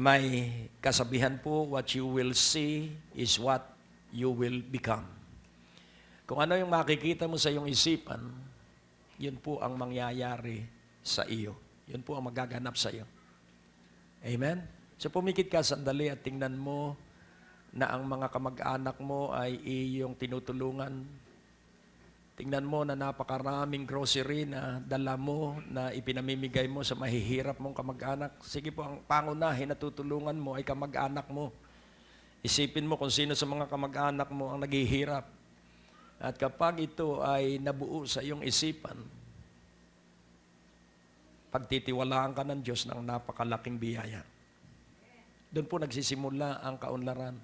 May kasabihan po, what you will see is what you will become. Kung ano yung makikita mo sa iyong isipan, yun po ang mangyayari sa iyo. Yun po ang magaganap sa iyo. Amen? So pumikit ka sandali at tingnan mo na ang mga kamag-anak mo ay iyong tinutulungan. Tingnan mo na napakaraming grocery na dala mo na ipinamimigay mo sa mahihirap mong kamag-anak. Sige po, ang pangunahin na tutulungan mo ay kamag-anak mo. Isipin mo kung sino sa mga kamag-anak mo ang naghihirap. At kapag ito ay nabuo sa iyong isipan, pagtitiwalaan ka ng Diyos ng napakalaking biyaya. Doon po nagsisimula ang kaunlaran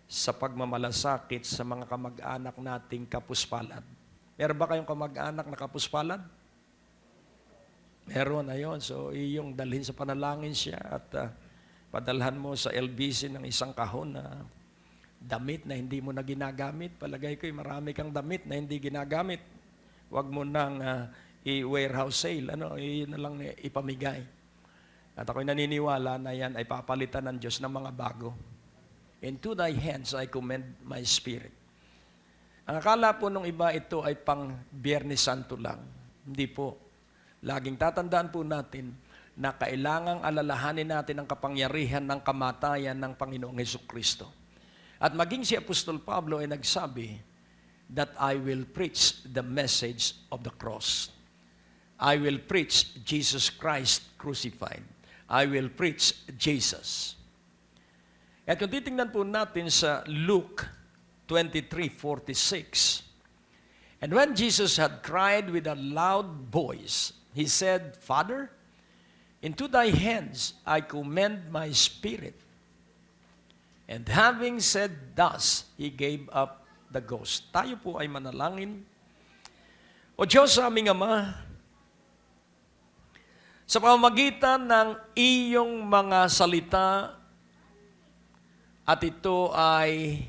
sa pagmamalasakit sa mga kamag-anak nating kapuspalad. Meron ba kayong kamag-anak na kapuspalad? Meron na yun. So, iyong dalhin sa panalangin siya at padalhan mo sa LBC ng isang kahon na damit na hindi mo na ginagamit. Palagay ko'y marami kang damit na hindi ginagamit. Huwag mo nang i-warehouse sale. Yun na lang ipamigay. At ako'y naniniwala na yan ay papalitan ng Diyos ng mga bago. Into thy hands I commend my spirit. Ang akala po nung iba ito ay pang Biyernes Santo lang. Hindi po. Laging tatandaan po natin na kailangang alalahanin natin ang kapangyarihan ng kamatayan ng Panginoong Hesukristo. At maging si Apostol Pablo ay nagsabi that I will preach the message of the cross. I will preach Jesus Christ crucified. I will preach Jesus. At kung titingnan po natin sa Luke 23:46, and when Jesus had cried with a loud voice, he said, Father, into thy hands I commend my spirit. And having said thus, he gave up the ghost. Tayo po ay manalangin. O Diyos, aming Ama, sa pamamagitan ng iyong mga salita, at ito ay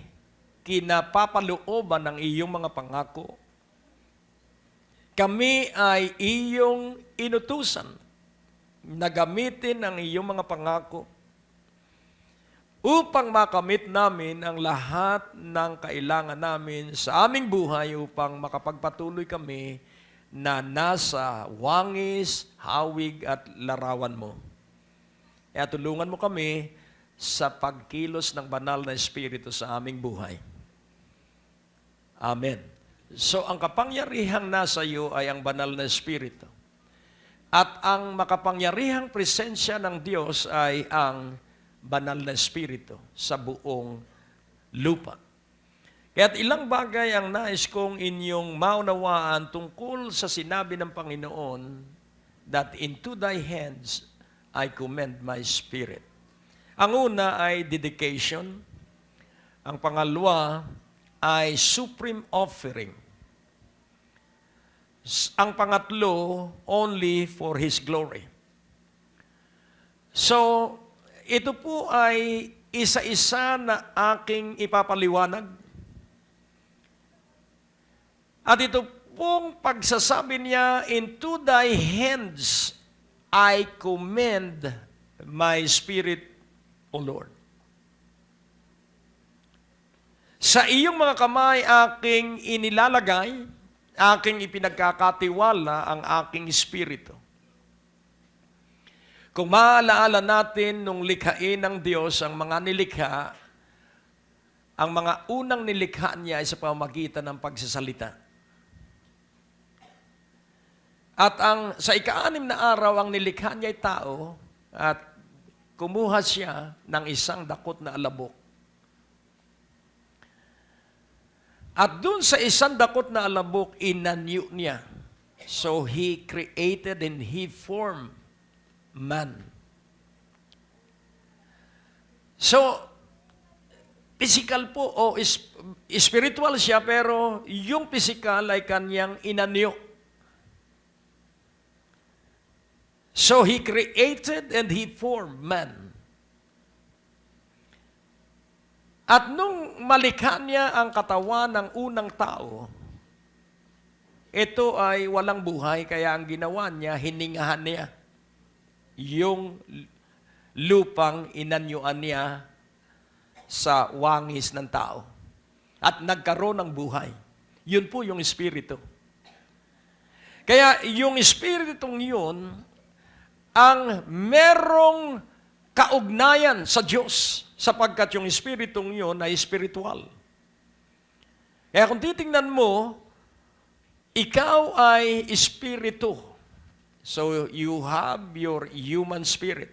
kinapapalooban ng iyong mga pangako, kami ay iyong inutusan na gamitin ang iyong mga pangako upang makamit namin ang lahat ng kailangan namin sa aming buhay upang makapagpatuloy kami na nasa wangis, hawig at larawan mo. Kaya tulungan mo kami sa pagkilos ng banal na Espiritu sa aming buhay. Amen. So, ang kapangyarihang nasa iyo ay ang banal na Espiritu. At ang makapangyarihang presensya ng Diyos ay ang banal na Espiritu sa buong lupa. Kaya't ilang bagay ang nais kong inyong maunawaan tungkol sa sinabi ng Panginoon that into thy hands I commend my spirit. Ang una ay dedication. Ang pangalawa ay supreme offering. Ang pangatlo, only for His glory. So, ito po ay isa-isa na aking ipapaliwanag. At ito pong pagsasabi niya, into thy hands I commend my spirit, O Lord. Sa iyong mga kamay aking inilalagay, aking ipinagkakatiwala ang aking espiritu. Kung maalaala natin nung likhain ng Diyos ang mga nilikha, ang mga unang nilikha niya ay sa pamamagitan ng pagsasalita. At sa ika-6 na araw, ang nilikha niya ay tao at kumuha siya ng isang dakot na alabok. At dun sa isang dakot na alabok, inanyo niya. So He created and He formed man. So, physical po o spiritual siya, pero yung physical ay kanyang inanyo. So He created and He formed man. At nung malikha niya ang katawan ng unang tao, ito ay walang buhay, kaya ang ginawa niya, hiningahan niya yung lupang inanyuan niya sa wangis ng tao. At nagkaroon ng buhay. Yun po yung Espiritu. Kaya yung Espiritong yun, ang merong kaugnayan sa Diyos, sapagkat yung Espiritong yun ay spiritual. Kaya kung titingnan mo, ikaw ay Espiritu. So you have your human spirit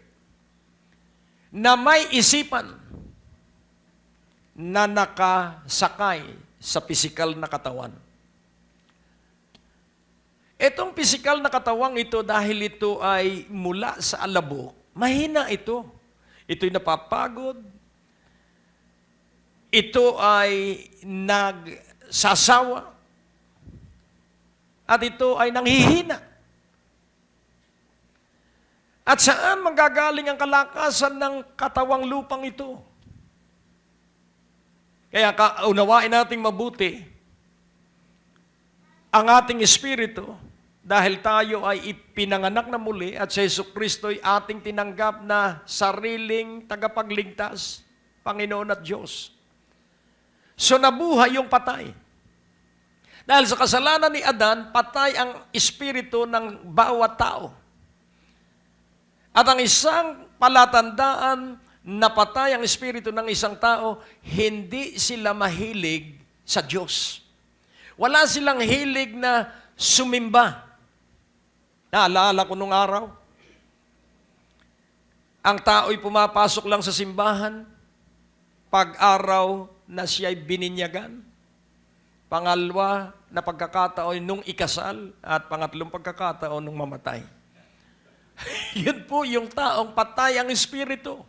na may isipan na nakasakay sa pisikal na katawan. Itong pisikal na katawang ito, dahil ito ay mula sa alabok, mahina ito. Ito'y napapagod. Ito ay nagsasawa. At ito ay nanghihina. At saan manggagaling ang kalakasan ng katawang lupang ito? Kaya unawain nating mabuti ang ating espiritu, dahil tayo ay ipinanganak na muli at si Jesucristo ay ating tinanggap na sariling tagapagligtas, Panginoon at Diyos. So nabuhay yung patay. Dahil sa kasalanan ni Adan, patay ang espiritu ng bawat tao. At ang isang palatandaan na patay ang espiritu ng isang tao, hindi sila mahilig sa Diyos. Wala silang hilig na sumimba. Naalala ko nung araw, ang tao'y pumapasok lang sa simbahan pag araw na siya'y bininyagan. Pangalawa na pagkakataon nung ikasal at pangatlong pagkakataon nung mamatay. Yun po yung taong patay ang espiritu.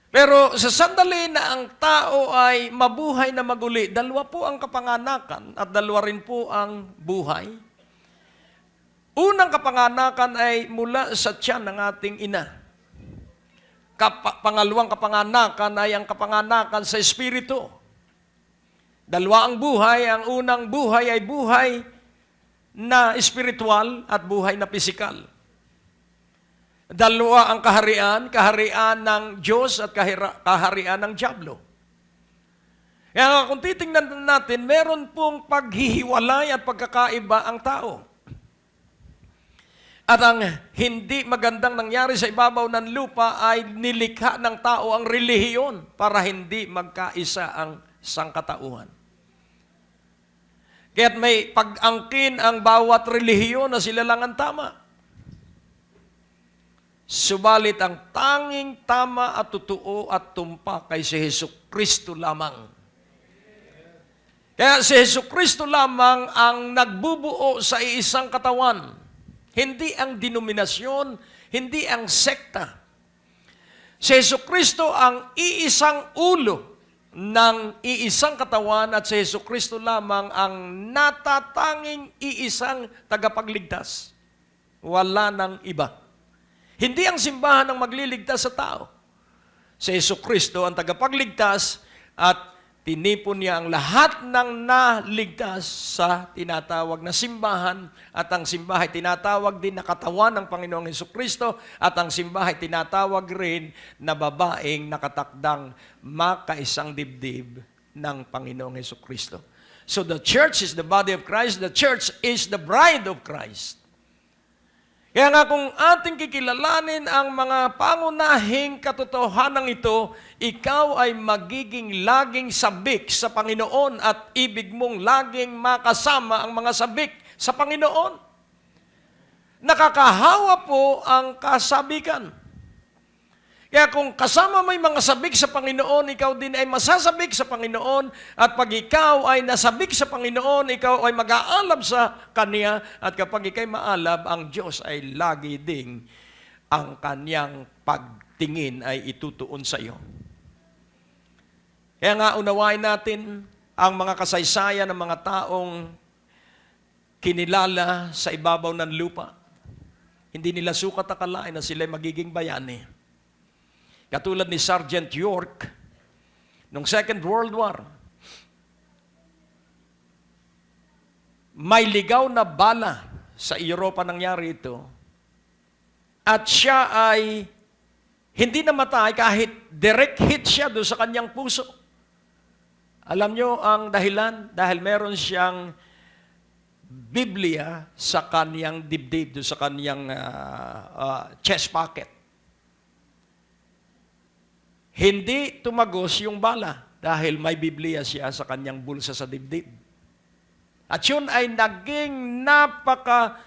Pero sa sandali na ang tao ay mabuhay na maguli, dalawa po ang kapanganakan at dalawa rin po ang buhay. Unang kapanganakan ay mula sa tiyan ng ating ina. Pangalawang kapanganakan ay ang kapanganakan sa espiritu. Dalawa ang buhay. Ang unang buhay ay buhay na espiritual at buhay na pisikal. Dalawa ang kaharian, kaharian ng Diyos at kaharian ng Diablo. Kaya kung titingnan natin, meron pong paghihiwalay at pagkakaiba ang tao. At ang hindi magandang nangyari sa ibabaw ng lupa ay nilikha ng tao ang relihiyon para hindi magkaisa ang sangkatauhan. Kaya't may pag-angkin ang bawat relihiyon na sila lang ang tama. Subalit ang tanging tama at totoo at tumpak kay si Jesucristo lamang. Kaya si Jesucristo lamang ang nagbubuo sa iisang katawan. Hindi ang denominasyon, hindi ang sekta. Si Jesucristo ang iisang ulo ng iisang katawan at si Jesucristo lamang ang natatanging iisang tagapagligtas. Wala nang iba. Hindi ang simbahan ang magliligtas sa tao. Si Jesucristo ang tagapagligtas at tinipon niya ang lahat ng naligtas sa tinatawag na simbahan at ang simbahan tinatawag din na katawan ng Panginoong Jesucristo at ang simbahan tinatawag rin na babaeng nakatakdang makaisang dibdib ng Panginoong Jesucristo. So the church is the body of Christ, the church is the bride of Christ. Kaya nga kung ating kikilalanin ang mga pangunahing katotohanan ito, ikaw ay magiging laging sabik sa Panginoon at ibig mong laging makasama ang mga sabik sa Panginoon. Nakakahawa po ang kasabikan. Kaya kung kasama mo yung mga sabik sa Panginoon, ikaw din ay masasabik sa Panginoon at pag ikaw ay nasabik sa Panginoon, ikaw ay mag-aalab sa Kanya at kapag ikaw'y maalab, ang Diyos ay lagi ding ang Kanyang pagtingin ay itutuon sa iyo. Kaya nga unawain natin ang mga kasaysayan ng mga taong kinilala sa ibabaw ng lupa. Hindi nila sukat akalain na sila'y magiging bayani. Katulad ni Sergeant York, noong Second World War, may ligaw na bala sa Europa nangyari ito, at siya ay hindi namatay kahit direct hit siya doon sa kanyang puso. Alam nyo ang dahilan? Dahil meron siyang Biblia sa kanyang dibdib, doon sa kanyang chest pocket. Hindi tumagos yung bala dahil may Biblia siya sa kanyang bulsa sa dibdib. At yun ay naging napaka-laking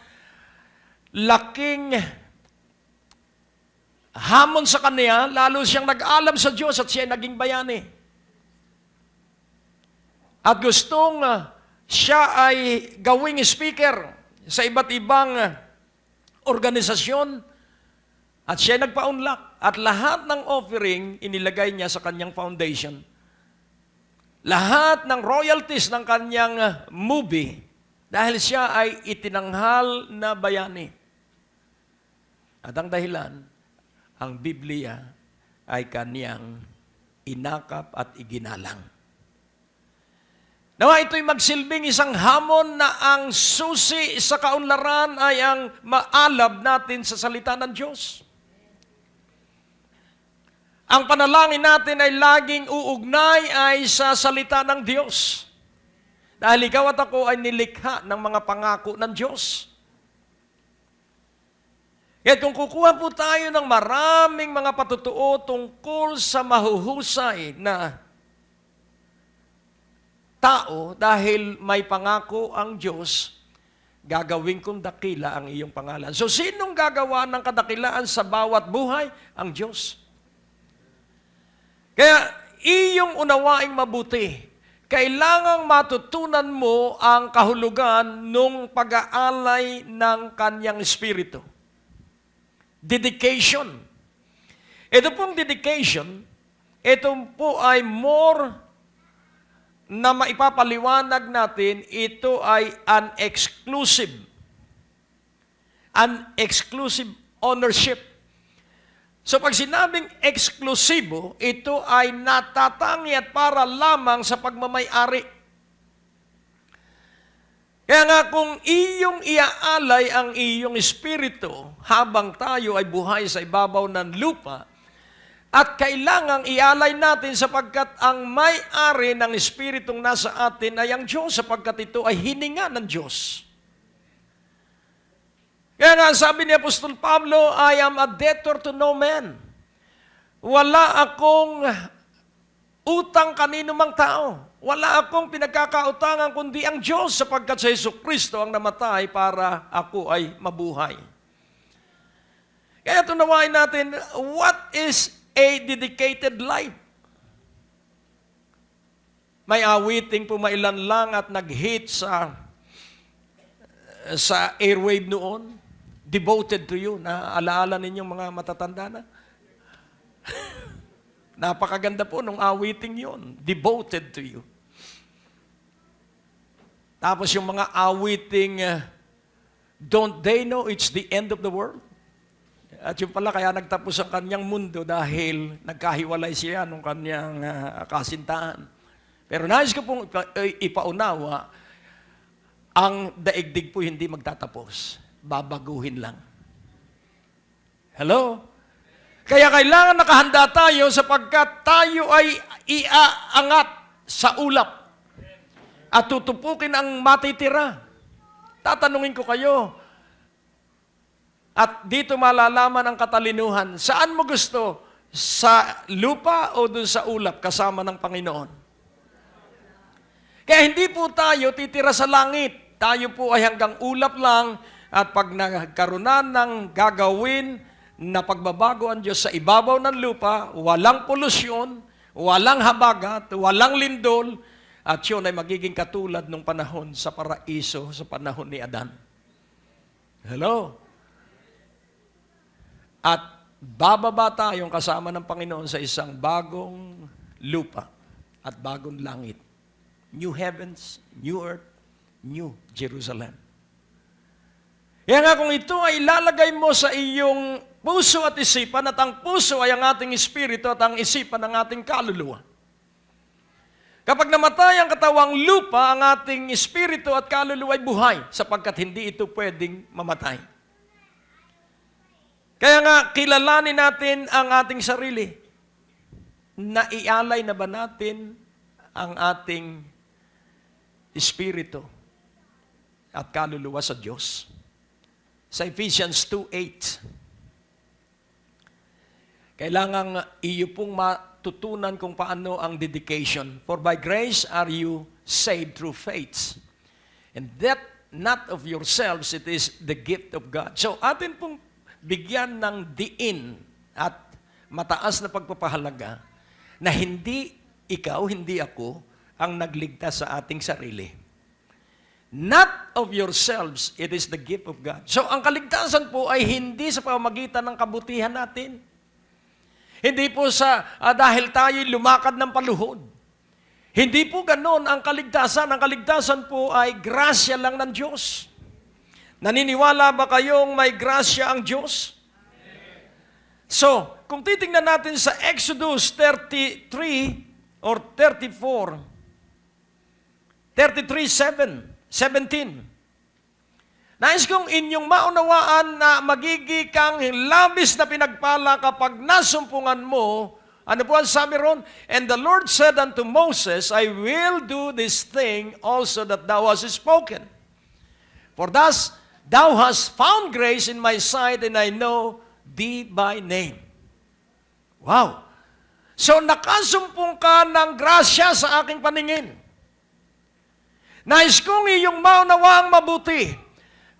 hamon sa kanya, lalo siyang nag-alam sa Diyos at siya ay naging bayani. At gustong siya ay gawing speaker sa iba't ibang organisasyon at siya ay nagpaunlak. At lahat ng offering, inilagay niya sa kanyang foundation. Lahat ng royalties ng kanyang movie, dahil siya ay itinanghal na bayani. At ang dahilan, ang Biblia ay kanyang inakap at iginalang. Nawa ito'y magsilbing isang hamon na ang susi sa kaunlaran ay ang maalab natin sa salita ng Diyos. Ang panalangin natin ay laging uugnay ay sa salita ng Diyos. Dahil ikaw at ako ay nilikha ng mga pangako ng Diyos. Kaya kung kukuha po tayo ng maraming mga patutuo tungkol sa mahuhusay na tao dahil may pangako ang Diyos, gagawin kong dakila ang iyong pangalan. So, sinong gagawa ng kadakilaan sa bawat buhay? Ang Diyos. Kaya, iyong unawaing mabuti. Kailangang matutunan mo ang kahulugan ng pag-aalay ng kanyang espiritu. Dedication. Ito pong dedication, ito po ay more na maipapaliwanag natin, ito ay an exclusive ownership. So pag sinabing eksklusibo, ito ay natatangi at para lamang sa pagmamay-ari. Kaya nga kung iyong iaalay ang iyong espiritu habang tayo ay buhay sa ibabaw ng lupa, at kailangang ialay natin sapagkat ang may-ari ng espiritong nasa atin ay ang Diyos, sapagkat ito ay hininga ng Diyos. Kaya nga sabi ni Apostol Pablo, I am a debtor to no man. Wala akong utang kanino mang tao. Wala akong pinagkakautangan kundi ang Diyos, sapagkat sa Jesucristo ang namatay para ako ay mabuhay. Kaya tunawain natin, what is a dedicated life? May awiting pumailan lang at nag-hit sa airwave noon. Devoted to you. Naalaala ninyong mga matatanda na? Napakaganda po nung awiting yon. Devoted to you. Tapos yung mga awiting, don't they know it's the end of the world? At yung pala, kaya nagtapos ang kanyang mundo dahil nagkahiwalay siya nung kanyang kasintahan. Pero nais ko pong ipaunawa, ang daigdig po hindi magtatapos. Babaguhin lang. Hello? Kaya kailangan nakahanda tayo sapagkat tayo ay iaangat sa ulap at tutupukin ang matitira. Tatanungin ko kayo, at dito malalaman ang katalinuhan. Saan mo gusto? Sa lupa o dun sa ulap kasama ng Panginoon? Kaya hindi po tayo titira sa langit. Tayo po ay hanggang ulap lang. At pag nagkaroon ng gagawin na pagbabago ang Diyos sa ibabaw ng lupa, walang polusyon, walang habagat, walang lindol, at yun ay magiging katulad ng panahon sa paraiso, sa panahon ni Adan. Hello? At bababa tayong kasama ng Panginoon sa isang bagong lupa at bagong langit. New heavens, new earth, new Jerusalem. Kaya nga kung ito ay ilalagay mo sa iyong puso at isipan, at ang puso ay ang ating espiritu at ang isipan ang ating kaluluwa. Kapag namatay ang katawang lupa, ang ating espiritu at kaluluwa ay buhay, sapagkat hindi ito pwedeng mamatay. Kaya nga, kilalanin natin ang ating sarili. Naialay na ba natin ang ating espiritu at kaluluwa sa Diyos? Sa Ephesians 2:8, kailangang iyo pong matutunan kung paano ang dedication. For by grace are you saved through faith. And that not of yourselves, it is the gift of God. So atin pong bigyan ng diin at mataas na pagpapahalaga na hindi ikaw, hindi ako, ang nagligtas sa ating sarili. Not of yourselves, it is the gift of God. So ang kaligtasan po ay hindi sa pamamagitan ng kabutihan natin. Hindi po dahil tayo'y lumakad ng paluhod. Hindi po ganon ang kaligtasan. Ang kaligtasan po ay grasya lang ng Diyos. Naniniwala ba kayong may grasya ang Diyos? So, kung titingnan natin sa Exodus 33 or 34, 33:17. Nais kong inyong maunawaan na magigi kang labis na pinagpala kapag nasumpungan mo. Ano po ang sabi ron? And the Lord said unto Moses, I will do this thing also that thou hast spoken. For thus thou hast found grace in my sight, and I know thee by name. Wow! So nakasumpong ka ng grasya sa aking paningin. Nais kong iyong maunawaang mabuti.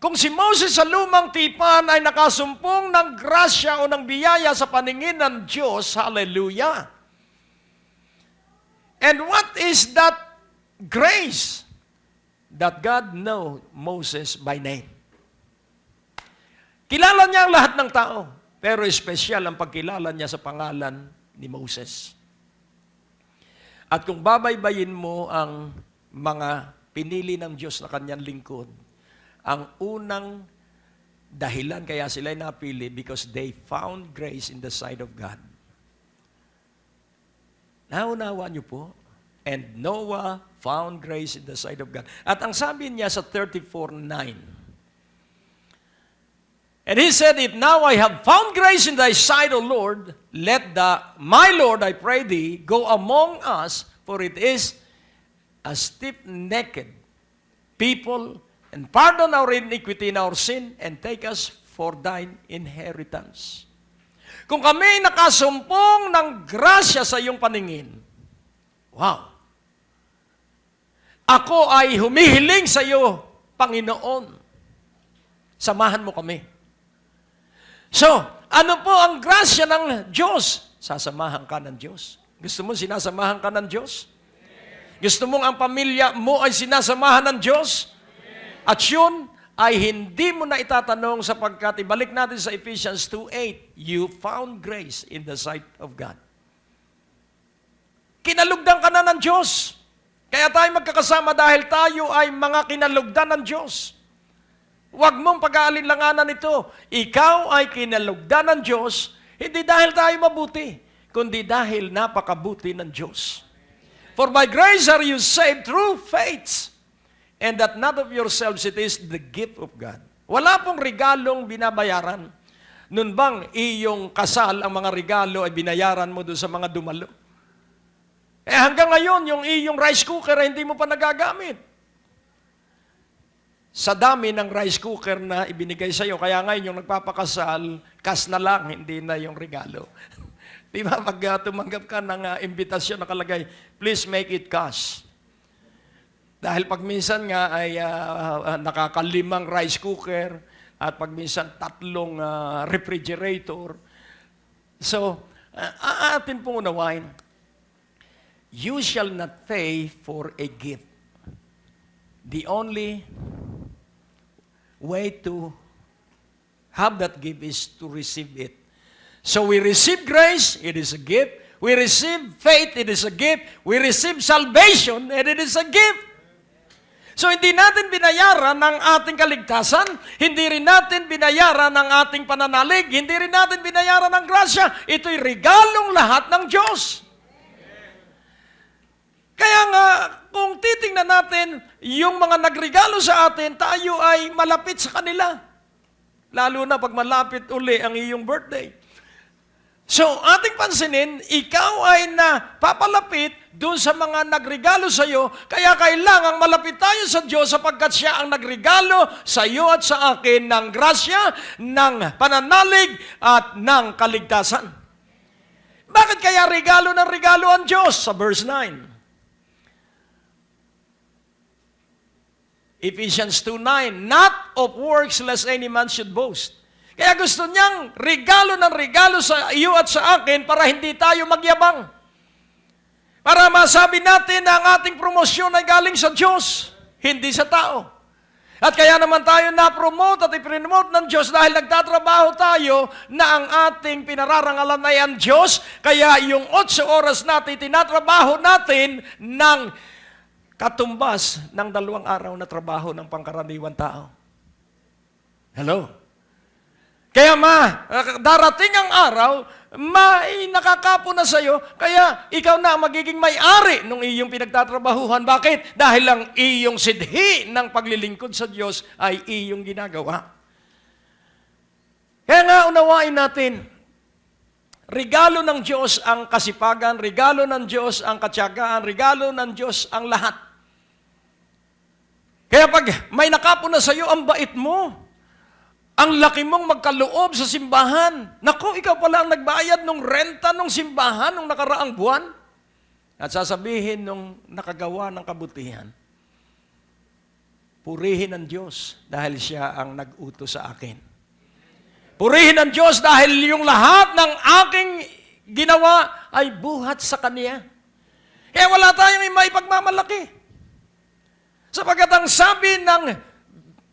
Kung si Moses sa lumang tipan ay nakasumpong ng grasya o ng biyaya sa paningin ng Diyos, hallelujah. And what is that grace? That God know Moses by name. Kilala niya ang lahat ng tao, pero espesyal ang pagkilala niya sa pangalan ni Moses. At kung babaybayin mo ang mga pinili ng Diyos na kanyang lingkod, ang unang dahilan kaya sila'y napili because they found grace in the sight of God. Naunawa niyo po? And Noah found grace in the sight of God. At ang sabi niya sa 34:9, and he said, if now I have found grace in thy sight, O Lord, let my Lord, I pray thee, go among us, for it is a stiff-necked people, and pardon our iniquity and our sin, and take us for thine inheritance. Kung kami nakasumpong ng grasya sa iyong paningin, wow! Ako ay humihiling sa iyo, Panginoon, samahan mo kami. So, ano po ang grasya ng Diyos? Sasamahan ka ng Diyos. Gusto mo sinasamahan ka ng Diyos? Gusto mong ang pamilya mo ay sinasamahan ng Diyos? At yun ay hindi mo na itatanong sapagkat ibalik natin sa Ephesians 2:8, you found grace in the sight of God. Kinalugdan ka na ng Diyos. Kaya tayo magkakasama dahil tayo ay mga kinalugdan ng Diyos. Huwag mong pag-aalinlanganan ito. Ikaw ay kinalugdan ng Diyos, hindi dahil tayo mabuti, kundi dahil napakabuti ng Diyos. For by grace are you saved through faith, and that not of yourselves, it is the gift of God. Wala pong regalong binabayaran. Nun bang iyong kasal, ang mga regalo ay binayaran mo doon sa mga dumalo? Hanggang ngayon, yung iyong rice cooker ay hindi mo pa nagagamit. Sa dami ng rice cooker na ibinigay sa iyo, kaya ngayon yung nagpapakasal, cash na lang, hindi na yung regalo. Di ba, pag tumanggap ka ng imbitasyon nakalagay, please make it cash. Dahil pag minsan nga ay nakakalimang rice cooker at pag minsan 3 refrigerator. So, atin pong unawain, you shall not pay for a gift. The only way to have that gift is to receive it. So we receive grace, it is a gift. We receive faith, it is a gift. We receive salvation, and it is a gift. So hindi natin binayaran ang ating kaligtasan, hindi rin natin binayaran ang ating pananalig, hindi rin natin binayaran ang grasya. Ito'y regalong lahat ng Diyos. Kaya nga, kung titingnan natin, yung mga nagregalo sa atin, tayo ay malapit sa kanila. Lalo na pag malapit uli ang iyong birthday. So, ating pansinin, ikaw ay napapalapit doon sa mga nagregalo sa iyo, kaya kailangang malapit tayo sa Diyos sapagkat siya ang nagregalo sa iyo at sa akin ng grasya, ng pananalig at ng kaligtasan. Bakit kaya regalo ng regalo ang Diyos? Sa verse 9. Ephesians 2:9, not of works lest any man should boast. Kaya gusto niyang regalo ng regalo sa iyo at sa akin para hindi tayo magyabang. Para masabi natin na ang ating promosyon ay galing sa Diyos, hindi sa tao. At kaya naman tayo na-promote at i-promote ng Diyos dahil nagtatrabaho tayo na ang ating pinararangalan ay ang Diyos. Kaya yung 8 oras natin, tinatrabaho natin ng katumbas ng 2 araw na trabaho ng pangkaraniwan tao. Hello? Kaya darating ang araw, may nakakapo na sa iyo, kaya ikaw na magiging may-ari ng iyong pinagtatrabahuhan. Bakit? Dahil ang iyong sidhi ng paglilingkod sa Diyos ay iyong ginagawa. Kaya nga unawain natin, regalo ng Diyos ang kasipagan, regalo ng Diyos ang katyagaan, regalo ng Diyos ang lahat. Kaya pag may nakapo na sa iyo, ang bait mo, ang laki mong magkaloob sa simbahan. Naku, ikaw pala ang nagbayad ng renta ng simbahan nung nakaraang buwan. At sasabihin nung nakagawa ng kabutihan, purihin ang Diyos dahil siya ang nag-utos sa akin. Purihin ang Diyos dahil yung lahat ng aking ginawa ay buhat sa Kanya. Kaya wala tayong maipagmamalaki. Sapagkat ang sabi ng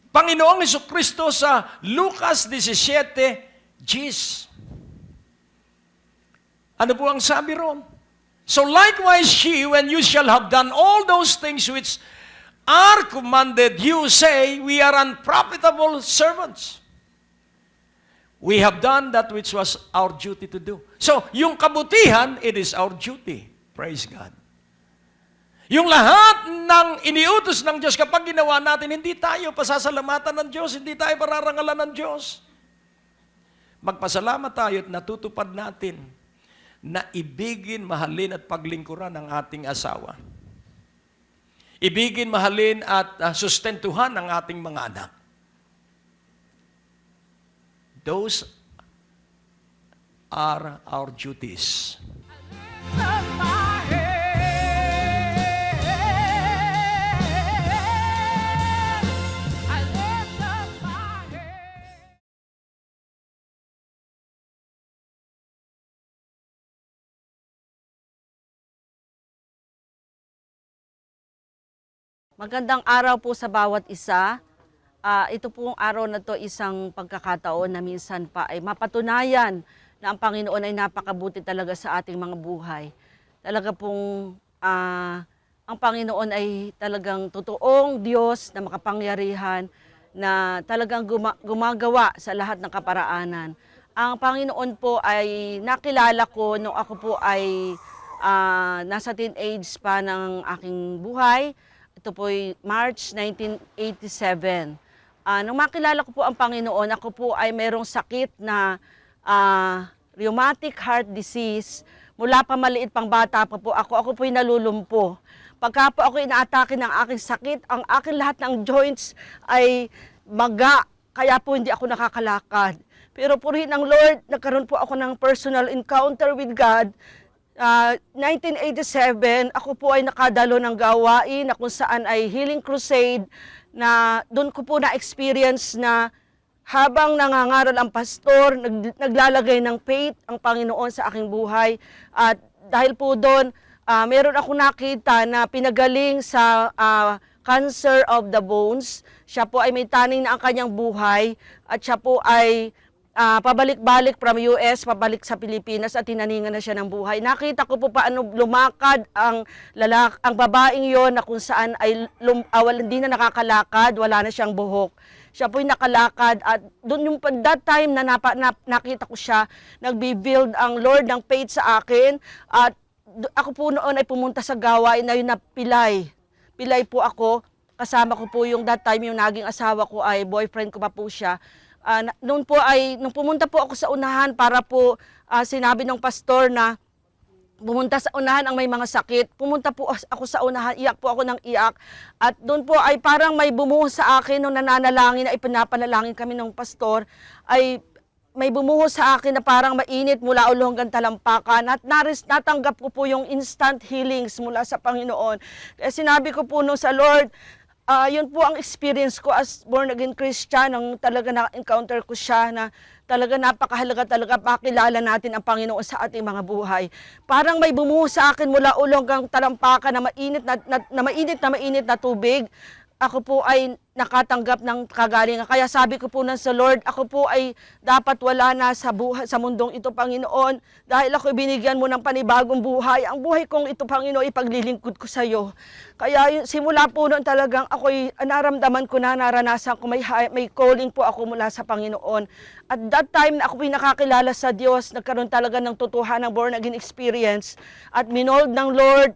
Panginoong Jesucristo sa Lucas 17, Gs. Ano po ang sabi ron? So likewise ye, when you shall have done all those things which are commanded you, say, we are unprofitable servants. We have done that which was our duty to do. So, yung kabutihan, it is our duty. Praise God. Yung lahat ng iniutos ng Diyos, kapag ginawa natin, hindi tayo pasasalamatan ng Diyos, hindi tayo pararangalan ng Diyos. Magpasalamat tayo at natutupad natin na ibigin, mahalin at paglingkuran ang ating asawa. Ibigin, mahalin at sustentuhan ang ating mga anak. Those are our duties. Magandang araw po sa bawat isa. Ito pong araw na to isang pagkakataon na minsan pa ay mapatunayan na ang Panginoon ay napakabuti talaga sa ating mga buhay. Talaga pong ang Panginoon ay talagang totoong Diyos na makapangyarihan na talagang gumagawa sa lahat ng kaparaanan. Ang Panginoon po ay nakilala ko nung ako po ay nasa teenage pa ng aking buhay. Ito po ay March 1987. Nung makilala ko po ang Panginoon, ako po ay merong sakit na rheumatic heart disease. Mula pa maliit pang bata pa po ako po ay nalulumpo. Pagka po ako inaatake ng aking sakit, ang aking lahat ng joints ay maga, kaya po hindi ako nakakalakad. Pero purihin ang Lord, nagkaroon po ako ng personal encounter with God. 1987, ako po ay nakadalo ng gawain na kung saan ay healing crusade na doon ko po na-experience na habang nangangaral ang pastor, naglalagay ng faith ang Panginoon sa aking buhay. At dahil po doon, meron ako nakita na pinagaling sa cancer of the bones. Siya po ay may taning na ang kanyang buhay at siya po ay pabalik-balik from US, pabalik sa Pilipinas at tinaningan na siya ng buhay. Nakita ko po paano lumakad ang babaeng yon na kung saan ay hindi na nakakalakad, wala na siyang buhok. Siya po'y nakalakad at doon yung that time na nakita ko siya, nagbi-build ang Lord ng faith sa akin at ako po noon ay pumunta sa gawain na yun na pilay. Pilay po ako, kasama ko po yung that time yung naging asawa ko ay boyfriend ko pa po siya. Noon po ay, nung pumunta po ako sa unahan para po sinabi ng pastor na pumunta sa unahan ang may mga sakit. Pumunta po ako sa unahan, iyak po ako ng iyak. At doon po ay parang may bumuhos sa akin nung nananalangin na ipinapanalangin kami ng pastor, ay may bumuhos sa akin na parang mainit mula ulo hanggang talampakan. At natanggap ko po yung instant healings mula sa Panginoon. Kaya sinabi ko po no sa Lord, yun po ang experience ko as born again Christian, nang talaga na-encounter ko siya na talaga napakahalaga talaga pakilala natin ang Panginoon sa ating mga buhay. Parang may bumuhos sa akin mula ulo hanggang talampakan na mainit na tubig. Ako po ay nakatanggap ng kagalingan. Kaya sabi ko po sa Lord, ako po ay dapat wala na sa buhay, sa mundong ito, Panginoon, dahil ako binigyan mo ng panibagong buhay. Ang buhay kong ito, Panginoon, ipaglilingkod ko sa iyo. Kaya simula po noon talagang ako'y naramdaman ko na, naranasan ko, may calling po ako mula sa Panginoon. At that time na ako nakakilala sa Diyos, nagkaroon talaga ng totohanan ng born again experience. At minold ng Lord,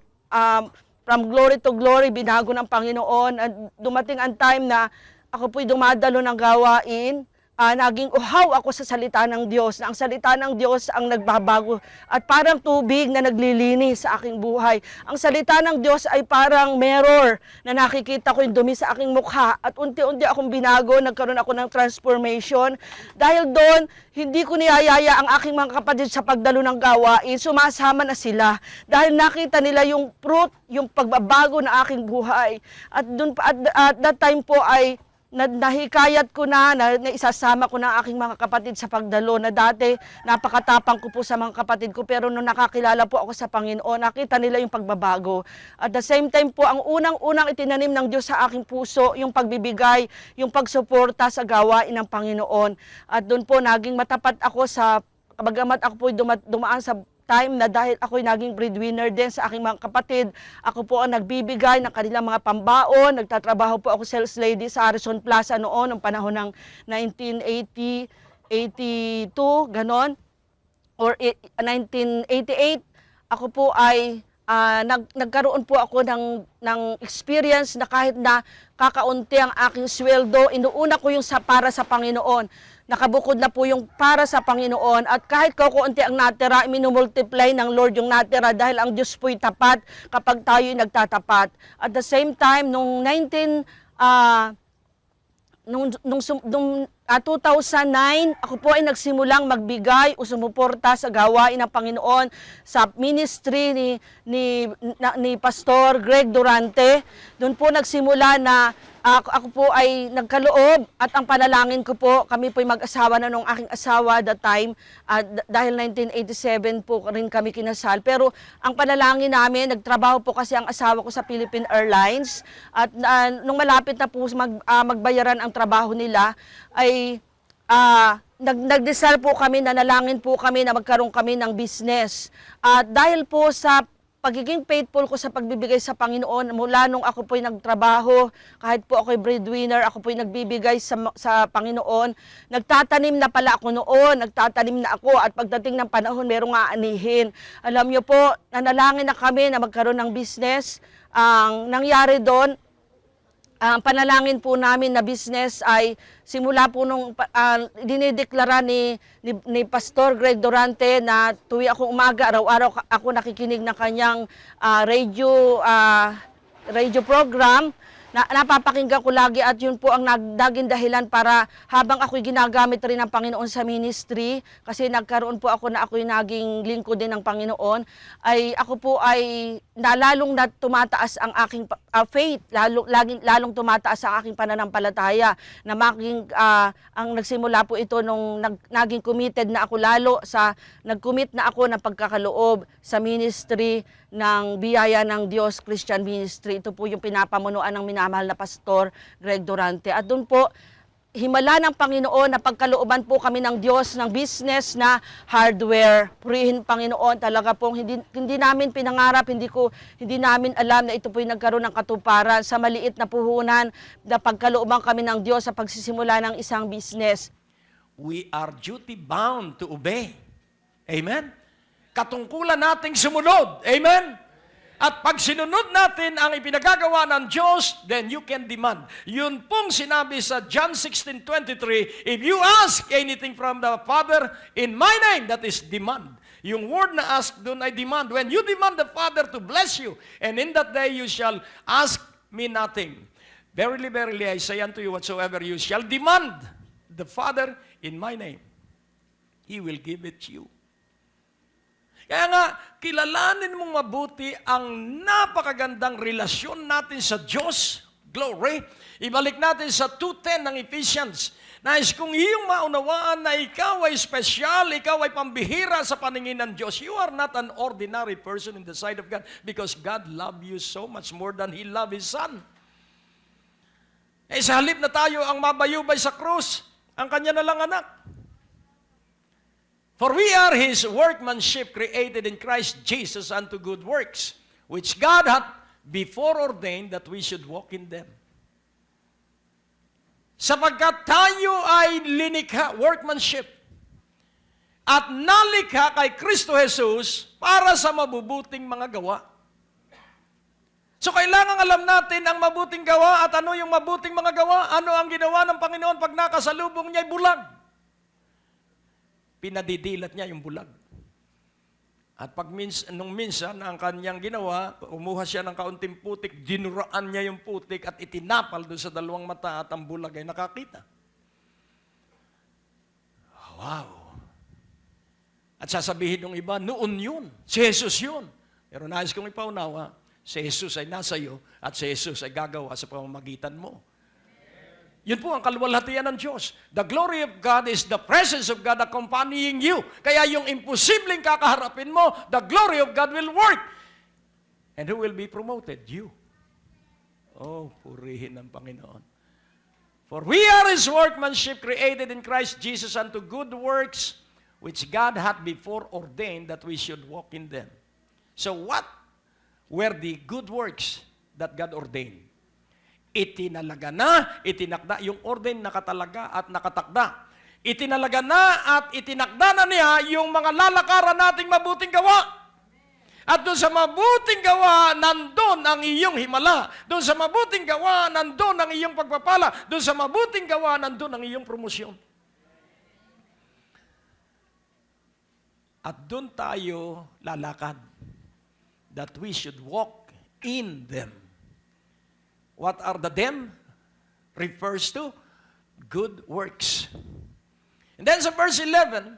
from glory to glory, binago ng Panginoon. At dumating ang time na ako po'y dumadalo ng gawain. Naging uhaw ako sa salita ng Diyos. Na ang salita ng Diyos ang nagbabago. At parang tubig na naglilinis sa aking buhay. Ang salita ng Diyos ay parang mirror na nakikita ko yung dumi sa aking mukha. At unti-unti akong binago, nagkaroon ako ng transformation. Dahil doon, hindi ko niyayaya ang aking mga kapatid sa pagdalo ng gawain. Sumasama na sila. Dahil nakita nila yung fruit, yung pagbabago na aking buhay. At, at that time po ay nahikayat ko na isasama ko na aking mga kapatid sa pagdalo na dati napakatapang ko po sa mga kapatid ko, pero nung nakakilala po ako sa Panginoon, nakita nila yung pagbabago. At the same time po, ang unang-unang itinanim ng Diyos sa aking puso, yung pagbibigay, yung pagsuporta sa gawain ng Panginoon. At doon po naging matapat ako sa, bagamat ako po dumaan sa time na dahil ako'y naging breadwinner din sa aking mga kapatid, ako po ang nagbibigay ng kanilang mga pambaon. Nagtatrabaho po ako sales lady sa Harrison Plaza noon, noong panahon ng 1980, 82, ganon, or 1988. Ako po ay nagkaroon po ako ng experience na kahit na kakaunti ang aking sweldo, inuuna ko yung para sa Panginoon. Nakabukod na po yung para sa Panginoon, at kahit kaunti ang natira, minumultiply ng Lord yung natira dahil ang Diyos po'y tapat kapag tayo'y nagtatapat. At the same time, nung 2009, ako po ay nagsimulang magbigay o sumuporta sa gawain ng Panginoon sa ministry ni Pastor Greg Durante. Doon po nagsimula na ako po ay nagkaloob, at ang panalangin ko po, kami po ay mag-asawa na nung aking asawa that time, dahil 1987 po rin kami kinasal. Pero ang panalangin namin, nagtrabaho po kasi ang asawa ko sa Philippine Airlines, at nung malapit na po magbayaran ang trabaho nila, ay nagdasal po kami, nanalangin po kami na magkaroon kami ng business. At dahil po sa pagiging faithful ko sa pagbibigay sa Panginoon, mula nung ako po'y nagtrabaho, kahit po ako'y breadwinner, ako po'y nagbibigay sa Panginoon. Nagtatanim na pala ako noon, nagtatanim na ako, at pagdating ng panahon, merong aanihin. Alam niyo po, nanalangin na kami na magkaroon ng business. Ang nangyari doon, ang panalangin po namin na business ay simula po nung dinideklara ni Pastor Greg Durante na tuwi akong umaga, araw-araw ako nakikinig ng kanyang radio program. Napapakinggan ko lagi, at yun po ang nagdaging dahilan para habang ako'y ginagamit rin ng Panginoon sa ministry, kasi nagkaroon po ako na ako'y naging lingkod din ng Panginoon, ay ako po ay lalong na tumataas ang aking faith, lalong tumataas ang aking pananampalataya, na ang nagsimula po ito nung naging committed na ako lalo nag-commit na ako ng pagkakaloob sa ministry ng biyaya ng Diyos Christian Ministry. Ito po yung pinapamunuan ng minamahal na Pastor Greg Durante. At doon po, himala ng Panginoon na pagkalooban po kami ng Diyos ng business na hardware. Purihin Panginoon, talaga pong hindi namin pinangarap, hindi namin alam na ito po'y nagkaroon ng katuparan sa maliit na puhunan na pagkalooban kami ng Diyos sa pagsisimula ng isang business. We are duty bound to obey. Amen? Katungkulan nating sumunod. Amen? At pag sinunod natin ang ipinagagawa ng Diyos, then you can demand. Yun pong sinabi sa John 16:23, if you ask anything from the Father in my name, that is demand. Yung word na ask doon ay demand. When you demand the Father to bless you, and in that day you shall ask me nothing. Verily, verily, I say unto you, whatsoever you shall demand the Father in my name, He will give it you. Kaya nga, kilalanin mong mabuti ang napakagandang relasyon natin sa Diyos. Glory. Ibalik natin sa 2:10 ng Ephesians. Nais kung iyong maunawaan na ikaw ay special, ikaw ay pambihira sa paningin ng Diyos. You are not an ordinary person in the sight of God because God loved you so much more than He loved His Son. Sa halip na tayo ang mabayubay sa krus, ang Kanya na lang anak. For we are His workmanship created in Christ Jesus unto good works, which God hath before ordained that we should walk in them. Sapagkat tayo ay linikha, workmanship, at nalikha kay Kristo Jesus para sa mabubuting mga gawa. So kailangan alam natin ang mabuting gawa at ano yung mabuting mga gawa. Ano ang ginawa ng Panginoon pag nakasalubong niya ay bulag? Pinadidilat niya yung bulag. At pag nung minsan, ang kanyang ginawa, umuha siya ng kaunting putik, dinuraan niya yung putik at itinapal doon sa dalawang mata at ang bulag ay nakakita. Wow! At sasabihin ng iba, noon yun. Si Jesus yun. Pero nais kong ipaunawa, si Jesus ay nasa iyo at si Jesus ay gagawa sa pamamagitan mo. Yun po ang kaluwalhatian ng Diyos. The glory of God is the presence of God accompanying you. Kaya yung imposibleng kakaharapin mo, the glory of God will work. And who will be promoted? You. Oh, purihin ng Panginoon. For we are His workmanship created in Christ Jesus unto good works, which God hath before ordained that we should walk in them. So what were the good works that God ordained? Itinalaga na, itinakda, yung ordain nakatalaga at nakatakda. Itinalaga na at itinakda na niya yung mga lalakaran nating mabuting gawa. At doon sa mabuting gawa, nandun ang iyong himala. Doon sa mabuting gawa, nandun ang iyong pagpapala. Doon sa mabuting gawa, nandun ang iyong promosyon. At doon tayo lalakad. That we should walk in them. What are the them? Refers to good works. And then sa verse 11,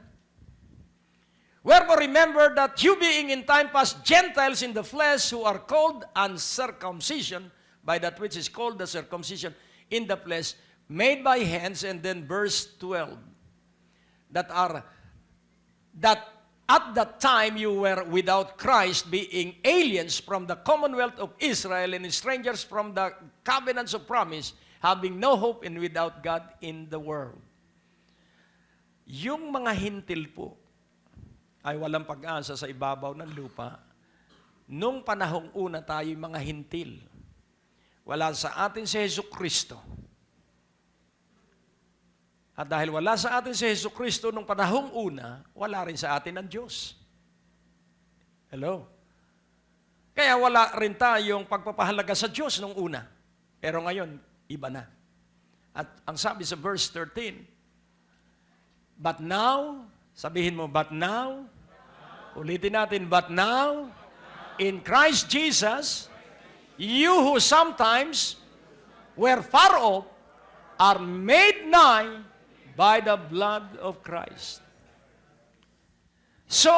wherefore remember that you being in time past Gentiles in the flesh who are called uncircumcision by that which is called the circumcision in the flesh made by hands, and then verse 12, that at that time you were without Christ, being aliens from the commonwealth of Israel and strangers from the covenants of promise, having no hope and without God in the world. Yung mga hintil po ay walang pag-asa sa ibabaw ng lupa. Nung panahong una tayo mga hintil, wala sa atin si Jesucristo. At dahil wala sa atin si Jesucristo nung panahong una, wala rin sa atin ang Diyos. Hello? Kaya wala rin tayong pagpapahalaga sa Diyos nung una. Pero ngayon, iba na. At ang sabi sa verse 13, but now, sabihin mo, but now, ulitin natin, but now, in Christ Jesus, you who sometimes were far off, are made nigh by the blood of Christ. So,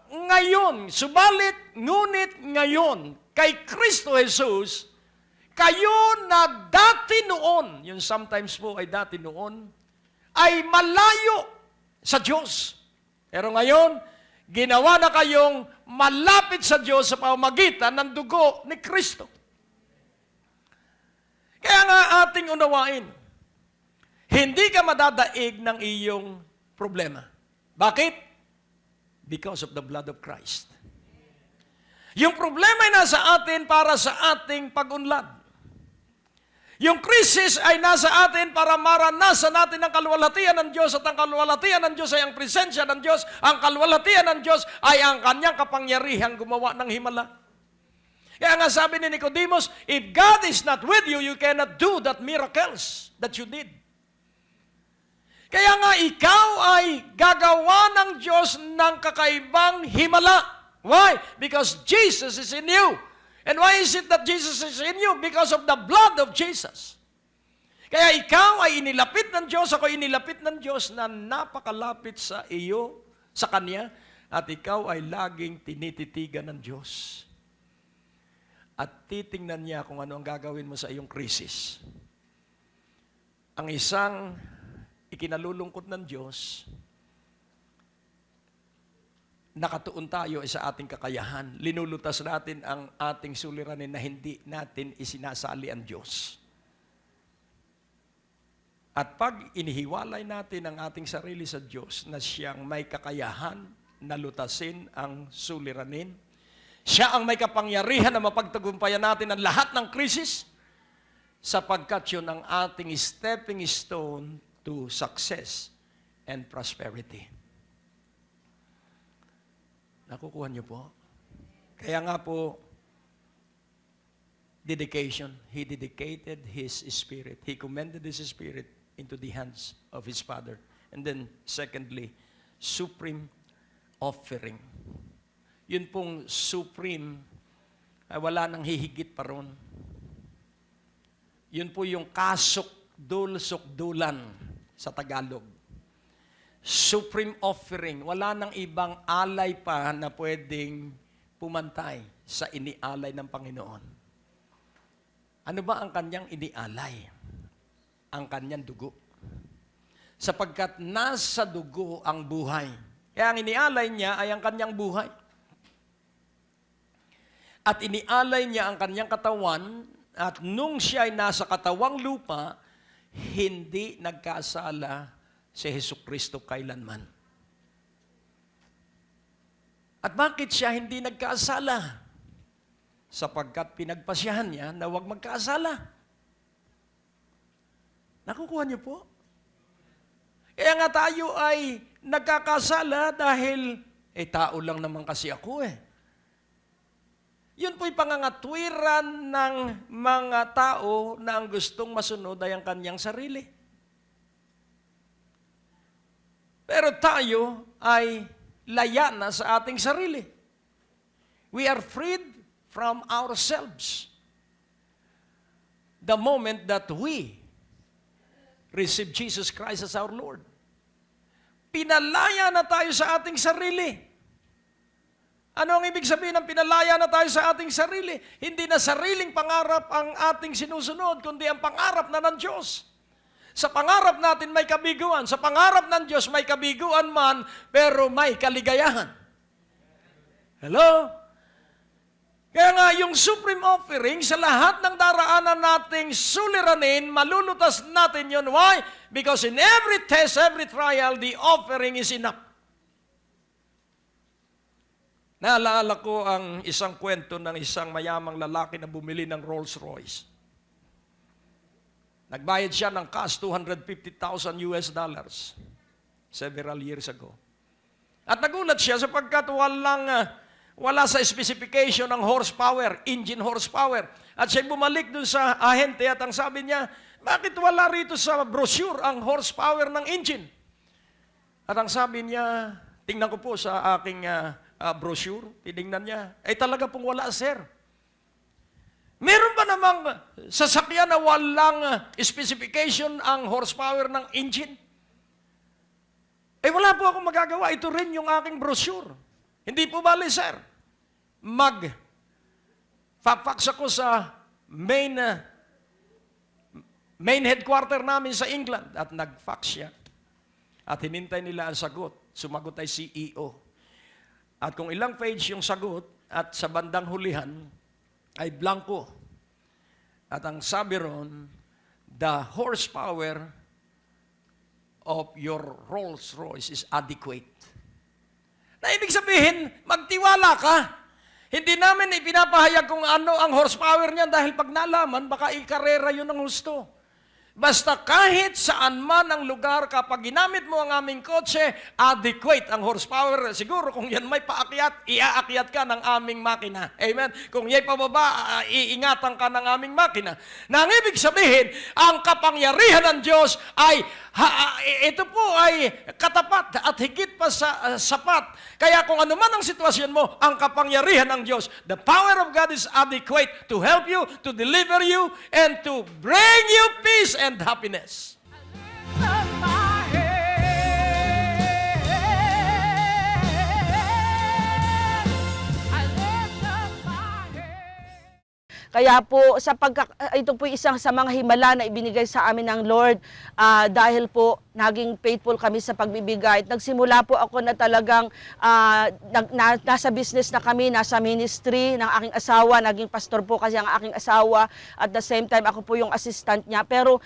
ngayon, ngunit ngayon, kay Kristo Jesus, kayo na dati noon, yung sometimes po ay dati noon, ay malayo sa Diyos. Pero ngayon, ginawa na kayong malapit sa Diyos sa pamamagitan ng dugo ni Kristo. Kaya nga ating unawain, hindi ka madadaig ng iyong problema. Bakit? Because of the blood of Christ. Yung problema ay nasa atin para sa ating pag-unlad. Yung krisis ay nasa atin para maranasan natin ang kaluwalhatian ng Diyos, at ang kaluwalhatian ng Diyos ay ang presensya ng Diyos. Ang kaluwalhatian ng Diyos ay ang kanyang kapangyarihang gumawa ng himala. Kaya nga sabi ni Nicodemus, if God is not with you, you cannot do that miracles that you did. Kaya nga ikaw ay gagawa ng Diyos ng kakaibang himala. Why? Because Jesus is in you. And why is it that Jesus is in you? Because of the blood of Jesus. Kaya ikaw ay inilapit ng Diyos, ako inilapit ng Diyos na napakalapit sa iyo, sa Kanya, at ikaw ay laging tinititigan ng Diyos. At titingnan niya kung ano ang gagawin mo sa iyong krisis. Ang isang ikinalulungkot ng Diyos, nakatuon tayo sa ating kakayahan. Linulutas natin ang ating suliranin na hindi natin isinasali ang Diyos. At pag inihiwalay natin ang ating sarili sa Diyos na siyang may kakayahan na lutasin ang suliranin, siya ang may kapangyarihan na mapagtagumpayan natin ang lahat ng krisis, sapagkat yun ang ating stepping stone to success and prosperity. Nakukuha niyo po? Kaya nga po, dedication. He dedicated His Spirit. He commended His Spirit into the hands of His Father. And then, secondly, supreme offering. Yun pong supreme, ay wala nang hihigit pa ron. Yun po yung kasukdul-sukdulan sa Tagalog. Supreme offering. Wala nang ibang alay pa na pwedeng pumantay sa inialay ng Panginoon. Ano ba ang kanyang inialay? Ang kanyang dugo. Sapagkat nasa dugo ang buhay. Kaya ang inialay niya ay ang kanyang buhay. At inialay niya ang kanyang katawan, at nung siya ay nasa katawang lupa, hindi nagkasala si Jesucristo kailanman. At bakit siya hindi nagkasala? Sapagkat pinagpasyahan niya na huwag magkasala. Nakukuha niyo po? Kaya nga tayo ay nagkakasala dahil, tao lang naman kasi ako Yun po'y pangangatwiran ng mga tao na ang gustong masunod ay ang kanyang sarili. Pero tayo ay laya na sa ating sarili. We are freed from ourselves. The moment that we receive Jesus Christ as our Lord. Pinalaya na tayo sa ating sarili. Ano ang ibig sabihin ng pinalaya na tayo sa ating sarili? Hindi na sariling pangarap ang ating sinusunod, kundi ang pangarap na ng Diyos. Sa pangarap natin may kabiguan. Sa pangarap ng Diyos may kabiguan man, pero may kaligayahan. Hello? Kaya nga, yung supreme offering, sa lahat ng daraanan nating suliranin, malulutas natin yun. Why? Because in every test, every trial, the offering is enough. Naalala ko ang isang kwento ng isang mayamang lalaki na bumili ng Rolls Royce. Nagbayad siya ng cash $250,000 several years ago. At nagulat siya sapagkat wala sa specification ng horsepower, engine horsepower. At siya bumalik dun sa ahente at ang sabi niya, bakit wala rito sa brochure ang horsepower ng engine? At ang sabi niya, tingnan ko po sa aking brochure, tinignan niya, talaga pong wala, sir. Meron ba namang sasakyan na walang specification ang horsepower ng engine? Wala po akong magagawa. Ito rin yung aking brochure. Hindi po bali, sir. Fax ako sa main headquarter namin sa England. At nag-fax siya. At hinintay nila ang sagot. Sumagot ay CEO. At kung ilang page yung sagot, at sa bandang hulihan, ay blanco. At ang sabi ron, the horsepower of your Rolls Royce is adequate. Na ibig sabihin, magtiwala ka. Hindi namin ipinapahayag kung ano ang horsepower niya dahil pag nalaman, baka ikarera yun ng husto. Basta kahit saan man ang lugar, kapag ginamit mo ang aming kotse, adequate ang horsepower. Siguro kung yan may paakyat, iaakyat ka ng aming makina. Amen? Kung yan pababa, iingatan ka ng aming makina. Na ang ibig sabihin, ang kapangyarihan ng Diyos ay, ito po ay katapat at higit pa sa sapat. Kaya kung ano man ang sitwasyon mo, ang kapangyarihan ng Diyos, the power of God is adequate to help you, to deliver you, and to bring you peace and happiness. Kaya po, ito po isang sa mga himala na ibinigay sa amin ng Lord dahil po naging faithful kami sa pagbibigay. Nagsimula po ako na talagang nasa business na kami, nasa ministry ng aking asawa, naging pastor po kasi ang aking asawa, at the same time ako po yung assistant niya. Pero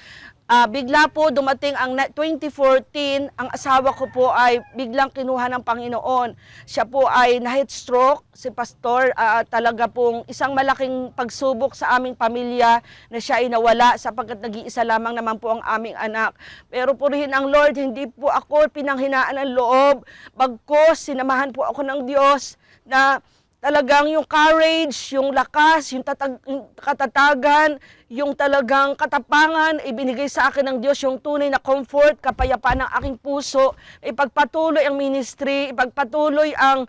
bigla po dumating ang 2014, ang asawa ko po ay biglang kinuha ng Panginoon. Siya po ay na-heat stroke, si pastor, talaga pong isang malaking pagsubok sa aming pamilya na siya ay nawala sapagkat nag-iisa lamang naman po ang aming anak. Pero purihin ang Lord, hindi po ako pinanghinaan ng loob, bagkus sinamahan po ako ng Diyos na talagang yung courage, yung lakas, yung katatagan, yung talagang katapangan, ibinigay sa akin ng Diyos yung tunay na comfort, kapayapaan ng aking puso, ipagpatuloy ang ministry, ipagpatuloy ang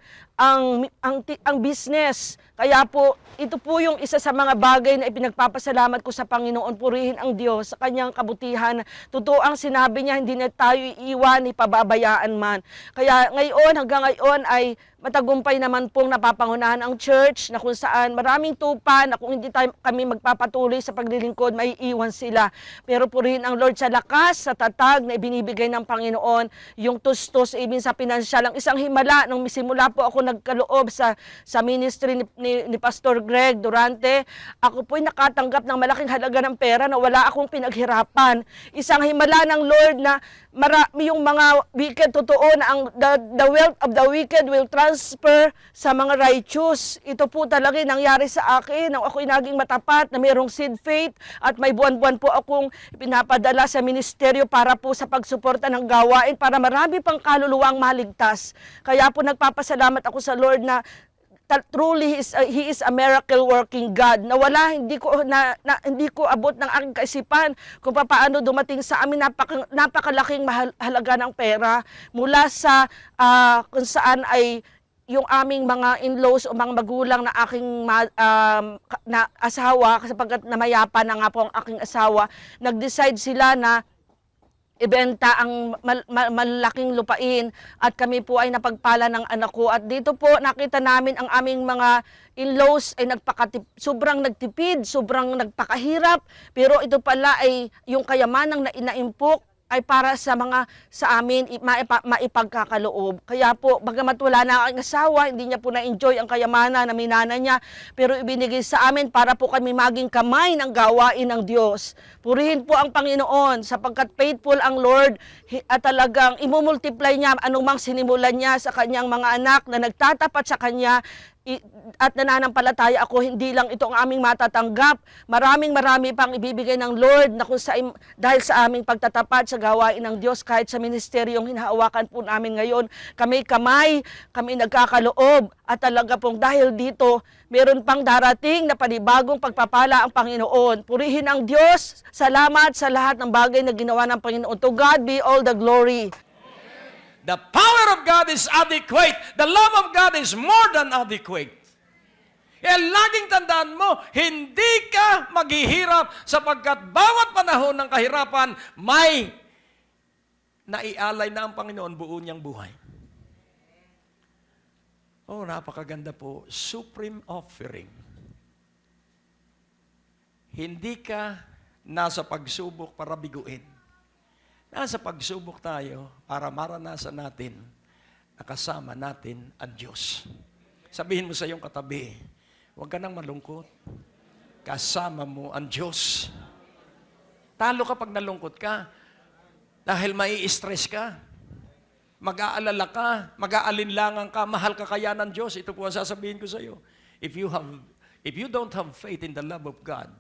business. Kaya po, ito po yung isa sa mga bagay na ipinagpapasalamat ko sa Panginoon. Purihin ang Diyos sa kanyang kabutihan. Totoo ang sinabi niya, hindi na tayo iiwan, ipababayaan man. Kaya hanggang ngayon ay matagumpay naman pong napapangunahan ang church na kung saan maraming tupa na kung hindi kami magpapatuloy sa paglilingkod, may iwan sila. Pero purihin ang Lord sa lakas, sa tatag na ibinibigay ng Panginoon, yung tustos, even sa pinansyal. Ang isang himala, nung simula po ako nagkaloob sa ministry ni Pastor Greg Durante, ako po'y nakatanggap ng malaking halaga ng pera na wala akong pinaghirapan. Isang himala ng Lord na yung mga wicked, totoo na the wealth of the wicked will transfer sa mga righteous. Ito po talaga nangyari sa akin nang ako'y naging matapat na mayroong seed faith at may buwan-buwan po akong pinapadala sa ministeryo para po sa pagsuporta ng gawain para marami pang kaluluwang maligtas. Kaya po nagpapasalamat ako sa Lord na truly He is a miracle working God. Nawala, hindi ko abot ng aking kaisipan kung paano dumating sa amin napakalaking halaga ng pera mula sa kung saan ay yung aming mga in-laws o mga magulang na aking na asawa, sapagkat namayapa na nga po ang aking asawa, nag-decide sila na ibenta ang malaking lupain at kami po ay napagpala ng anak ko. At dito po nakita namin ang aming mga in-laws ay sobrang nagtipid, sobrang nagpakahirap. Pero ito pala ay yung kayamanang naimpok ay para sa amin maipagkakaloob. Kaya po, bagamat wala na ang asawa, hindi niya po na-enjoy ang kayamanan na minana niya, pero ibinigay sa amin para po kami maging kamay ng gawain ng Diyos. Purihin po ang Panginoon, sapagkat faithful ang Lord at talagang imumultiply niya anumang sinimulan niya sa kanyang mga anak na nagtatapat sa kanya. At nananampalataya ako, hindi lang ito ang aming matatanggap. Marami pang ibibigay ng Lord na dahil sa aming pagtatapat sa gawain ng Diyos, kahit sa ministeryong hinahawakan po namin ngayon. Kami nagkakaloob at talaga pong dahil dito, meron pang darating na panibagong pagpapala ang Panginoon. Purihin ang Diyos. Salamat sa lahat ng bagay na ginawa ng Panginoon. To God be all the glory. The power of God is adequate. The love of God is more than adequate. Kaya laging tandaan mo, hindi ka maghihirap sapagkat bawat panahon ng kahirapan, may naialay na ang Panginoon buo niyang buhay. Oh, napakaganda po. Supreme offering. Hindi ka nasa pagsubok para biguin. Nasa pagsubok tayo para maranasan natin na kasama natin ang Diyos. Sabihin mo sa iyong katabi, huwag ka nang malungkot. Kasama mo ang Diyos. Talo ka pag nalungkot ka dahil mai-stress ka. Mag-aalala ka, mag-aalinlangan ka, mahal ka kaya ng Diyos. Ito po ang sasabihin ko sa iyo. If you don't have faith in the love of God,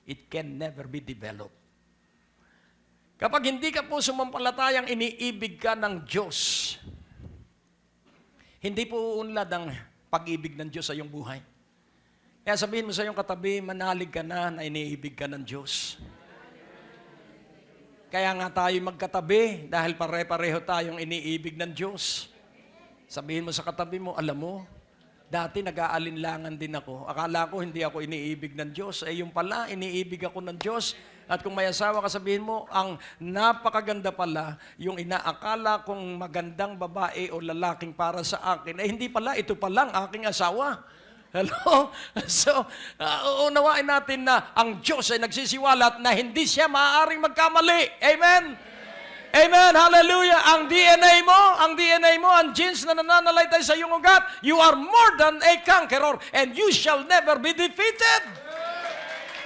it can never be developed. Kapag hindi ka po sumampalatayang iniibig ka ng Diyos, hindi po uunlad ang pag-ibig ng Diyos sa iyong buhay. Kaya sabihin mo sa iyong katabi, manalig ka na iniibig ka ng Diyos. Kaya nga tayo magkatabi dahil pare-pareho tayong iniibig ng Diyos. Sabihin mo sa katabi mo, alam mo, dati nag-aalinlangan din ako. Akala ko hindi ako iniibig ng Diyos. Yung pala, iniibig ako ng Diyos. At kung may asawa ka, sabihin mo, ang napakaganda pala, yung inaakala kong magandang babae o lalaking para sa akin, hindi pala, ito palang aking asawa. Hello? So, unawain natin na ang Diyos ay nagsisiwalat na hindi siya maaaring magkamali. Amen? Amen, hallelujah. Ang DNA mo, ang genes na nananalaytay sa iyong ugat, you are more than a conqueror and you shall never be defeated.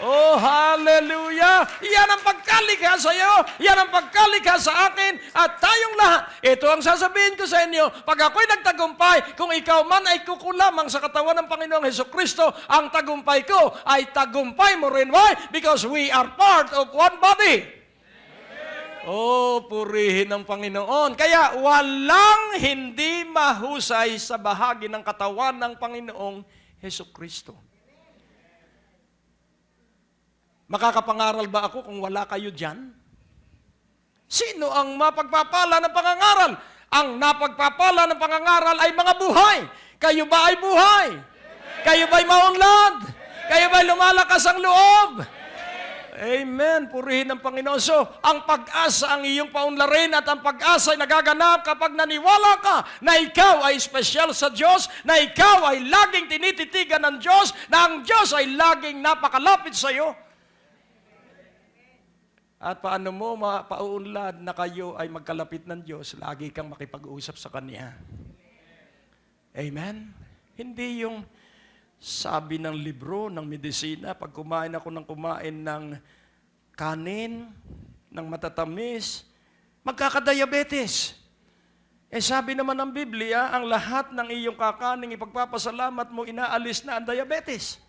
Oh, hallelujah. Yan ang pagkalikha sa iyo. Yan ang pagkalikha sa akin at tayong lahat. Ito ang sasabihin ko sa inyo. Pag ako'y nagtagumpay, kung ikaw man ay kukulamang sa katawan ng Panginoong Hesukristo, ang tagumpay ko ay tagumpay mo rin. Why? Because we are part of one body. Oh, purihin ng Panginoon. Kaya walang hindi mahusay sa bahagi ng katawan ng Panginoong Hesukristo. Makakapangaral ba ako kung wala kayo dyan? Sino ang mapagpapala ng pangangaral? Ang napagpapala ng pangangaral ay mga buhay. Kayo ba ay buhay? Kayo ba'y maunlad? Kayo ba'y lumalakas ang loob? Amen. Purihin ng Panginoon. So, ang pag-asa ang iyong paunlarin at ang pag-asa ay nagaganap kapag naniwala ka na ikaw ay espesyal sa Diyos, na ikaw ay laging tinititigan ng Diyos, na ang Diyos ay laging napakalapit sa iyo. At paano mo mapauunlad na kayo ay magkalapit ng Diyos, lagi kang makipag-usap sa Kanya. Amen? Hindi yung sabi ng libro, ng medisina, pag kumain ako ng kumain ng kanin, ng matatamis, magkakadiabetes. Sabi naman ng Biblia, ang lahat ng iyong kakaning ipagpapasalamat mo, inaalis na ang diabetes.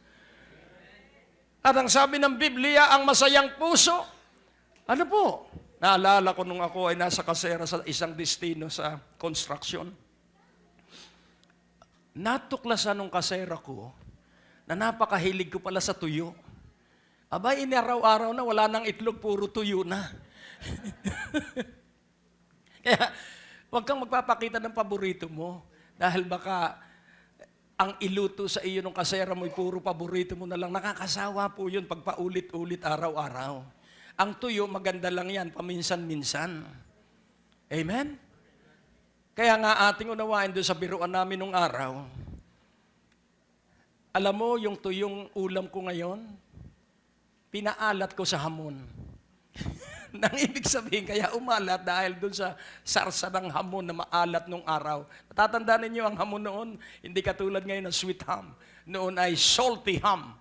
At ang sabi ng Biblia, ang masayang puso, ano po? Naalala ko nung ako ay nasa kasera sa isang destino sa construction. Natuklasan nung kasera ko na napakahilig ko pala sa tuyo. Abay, inaraw-araw na wala nang itlog, puro tuyo na. Kaya, huwag kang magpapakita ng paborito mo dahil baka ang iluto sa iyo ng kasera mo ay puro paborito mo na lang. Nakakasawa po yun pag paulit-ulit araw-araw. Ang tuyo, maganda lang yan, paminsan-minsan. Amen? Kaya nga ating unawain doon sa biruan namin nung araw. Alam mo, yung tuyong ulam ko ngayon, pinaalat ko sa hamon. Nang ibig sabihin, kaya umalat dahil doon sa sarsa ng hamon na maalat nung araw. Natatandaan ninyo ang hamon noon, hindi katulad ngayon ng sweet ham. Noon ay salty ham.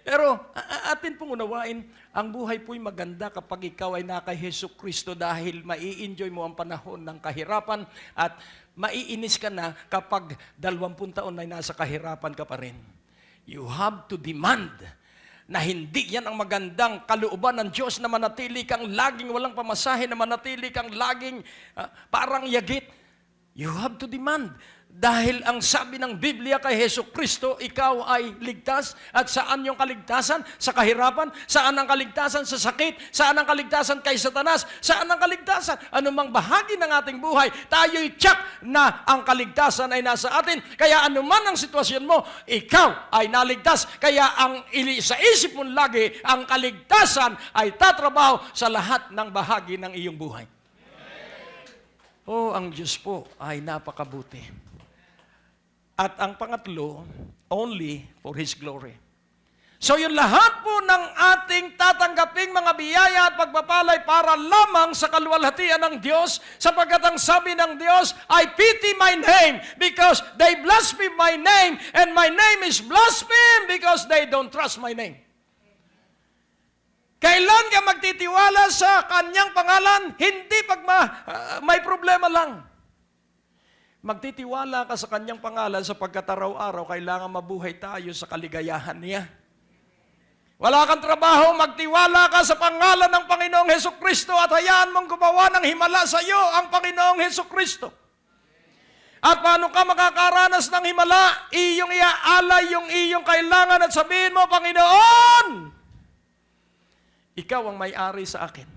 Pero atin pong unawain, ang buhay po'y maganda kapag ikaw ay naka Hesukristo dahil mai-enjoy mo ang panahon ng kahirapan at maiinis ka na kapag 20 taon ay nasa kahirapan ka pa rin. You have to demand na hindi yan ang magandang kalooban ng Diyos na manatili kang laging walang pamasahe, na manatili kang laging parang yagit. You have to demand. Dahil ang sabi ng Biblia kay Hesukristo, ikaw ay ligtas. At saan yung kaligtasan? Sa kahirapan? Saan ang kaligtasan? Sa sakit? Saan ang kaligtasan kay Satanas? Saan ang kaligtasan? Anumang bahagi ng ating buhay, tayo'y tiyak na ang kaligtasan ay nasa atin. Kaya anuman ang sitwasyon mo, ikaw ay naligtas. Kaya sa isip mo lagi, ang kaligtasan ay tatrabaho sa lahat ng bahagi ng iyong buhay. Oh, ang Diyos po ay napakabuti. At ang pangatlo, only for His glory. So yung lahat po ng ating tatanggaping mga biyaya at pagpapalay para lamang sa kaluwalhatian ng Diyos, sapagkat ang sabi ng Diyos, I pity my name because they blaspheme my name, and my name is blasphemed because they don't trust my name. Kailan ka magtitiwala sa kanyang pangalan? Hindi pag may problema lang. Magtitiwala ka sa kanyang pangalan sapagkat araw-araw kailangan mabuhay tayo sa kaligayahan niya. Wala kang trabaho, magtiwala ka sa pangalan ng Panginoong Hesukristo at hayaan mong gumawa ng himala sa iyo ang Panginoong Hesukristo. At paano ka makakaranas ng himala? Iyong iaalay yung iyong kailangan at sabihin mo, Panginoon, ikaw ang may-ari sa akin.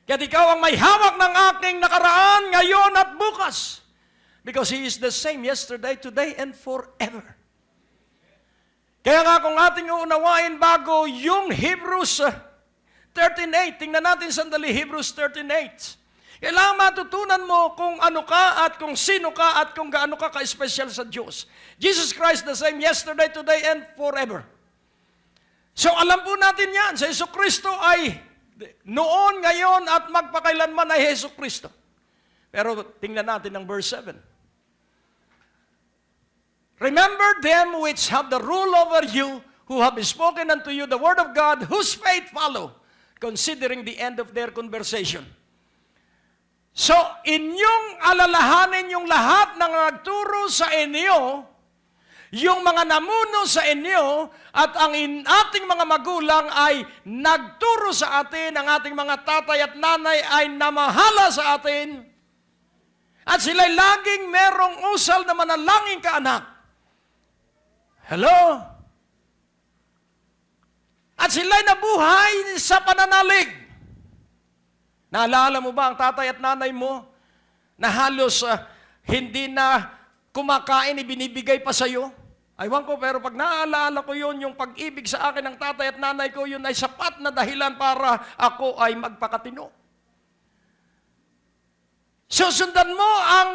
Kaya't ikaw ang may hawak ng aking nakaraan ngayon at bukas. Because He is the same yesterday, today, and forever. Kaya nga kung ating uunawain bago yung Hebrews 13:8, tingnan natin sandali Hebrews 13:8. Kailangan matutunan mo kung ano ka at kung sino ka at kung gaano ka ka-special sa Diyos. Jesus Christ the same yesterday, today, and forever. So alam po natin yan, sa Jesucristo ay noon, ngayon, at magpakailanman ay Jesucristo. Pero tingnan natin ang verse 7. Remember them which have the rule over you, who have spoken unto you the word of God, whose faith follow, considering the end of their conversation. So, inyong alalahanin yung lahat ng nagturo sa inyo, yung mga namuno sa inyo, at ang ating mga magulang ay nagturo sa atin, ang ating mga tatay at nanay ay namahala sa atin, at sila'y laging merong usal na manalangin ka, anak. Hello? At sila'y nabuhay sa pananalig. Naalala mo ba ang tatay at nanay mo na halos hindi na kumakain, ibinibigay pa sa'yo? Aywan ko, pero pag naaalala ko yun, yung pag-ibig sa akin ng tatay at nanay ko, yun ay sapat na dahilan para ako ay magpakatino. Susundan mo ang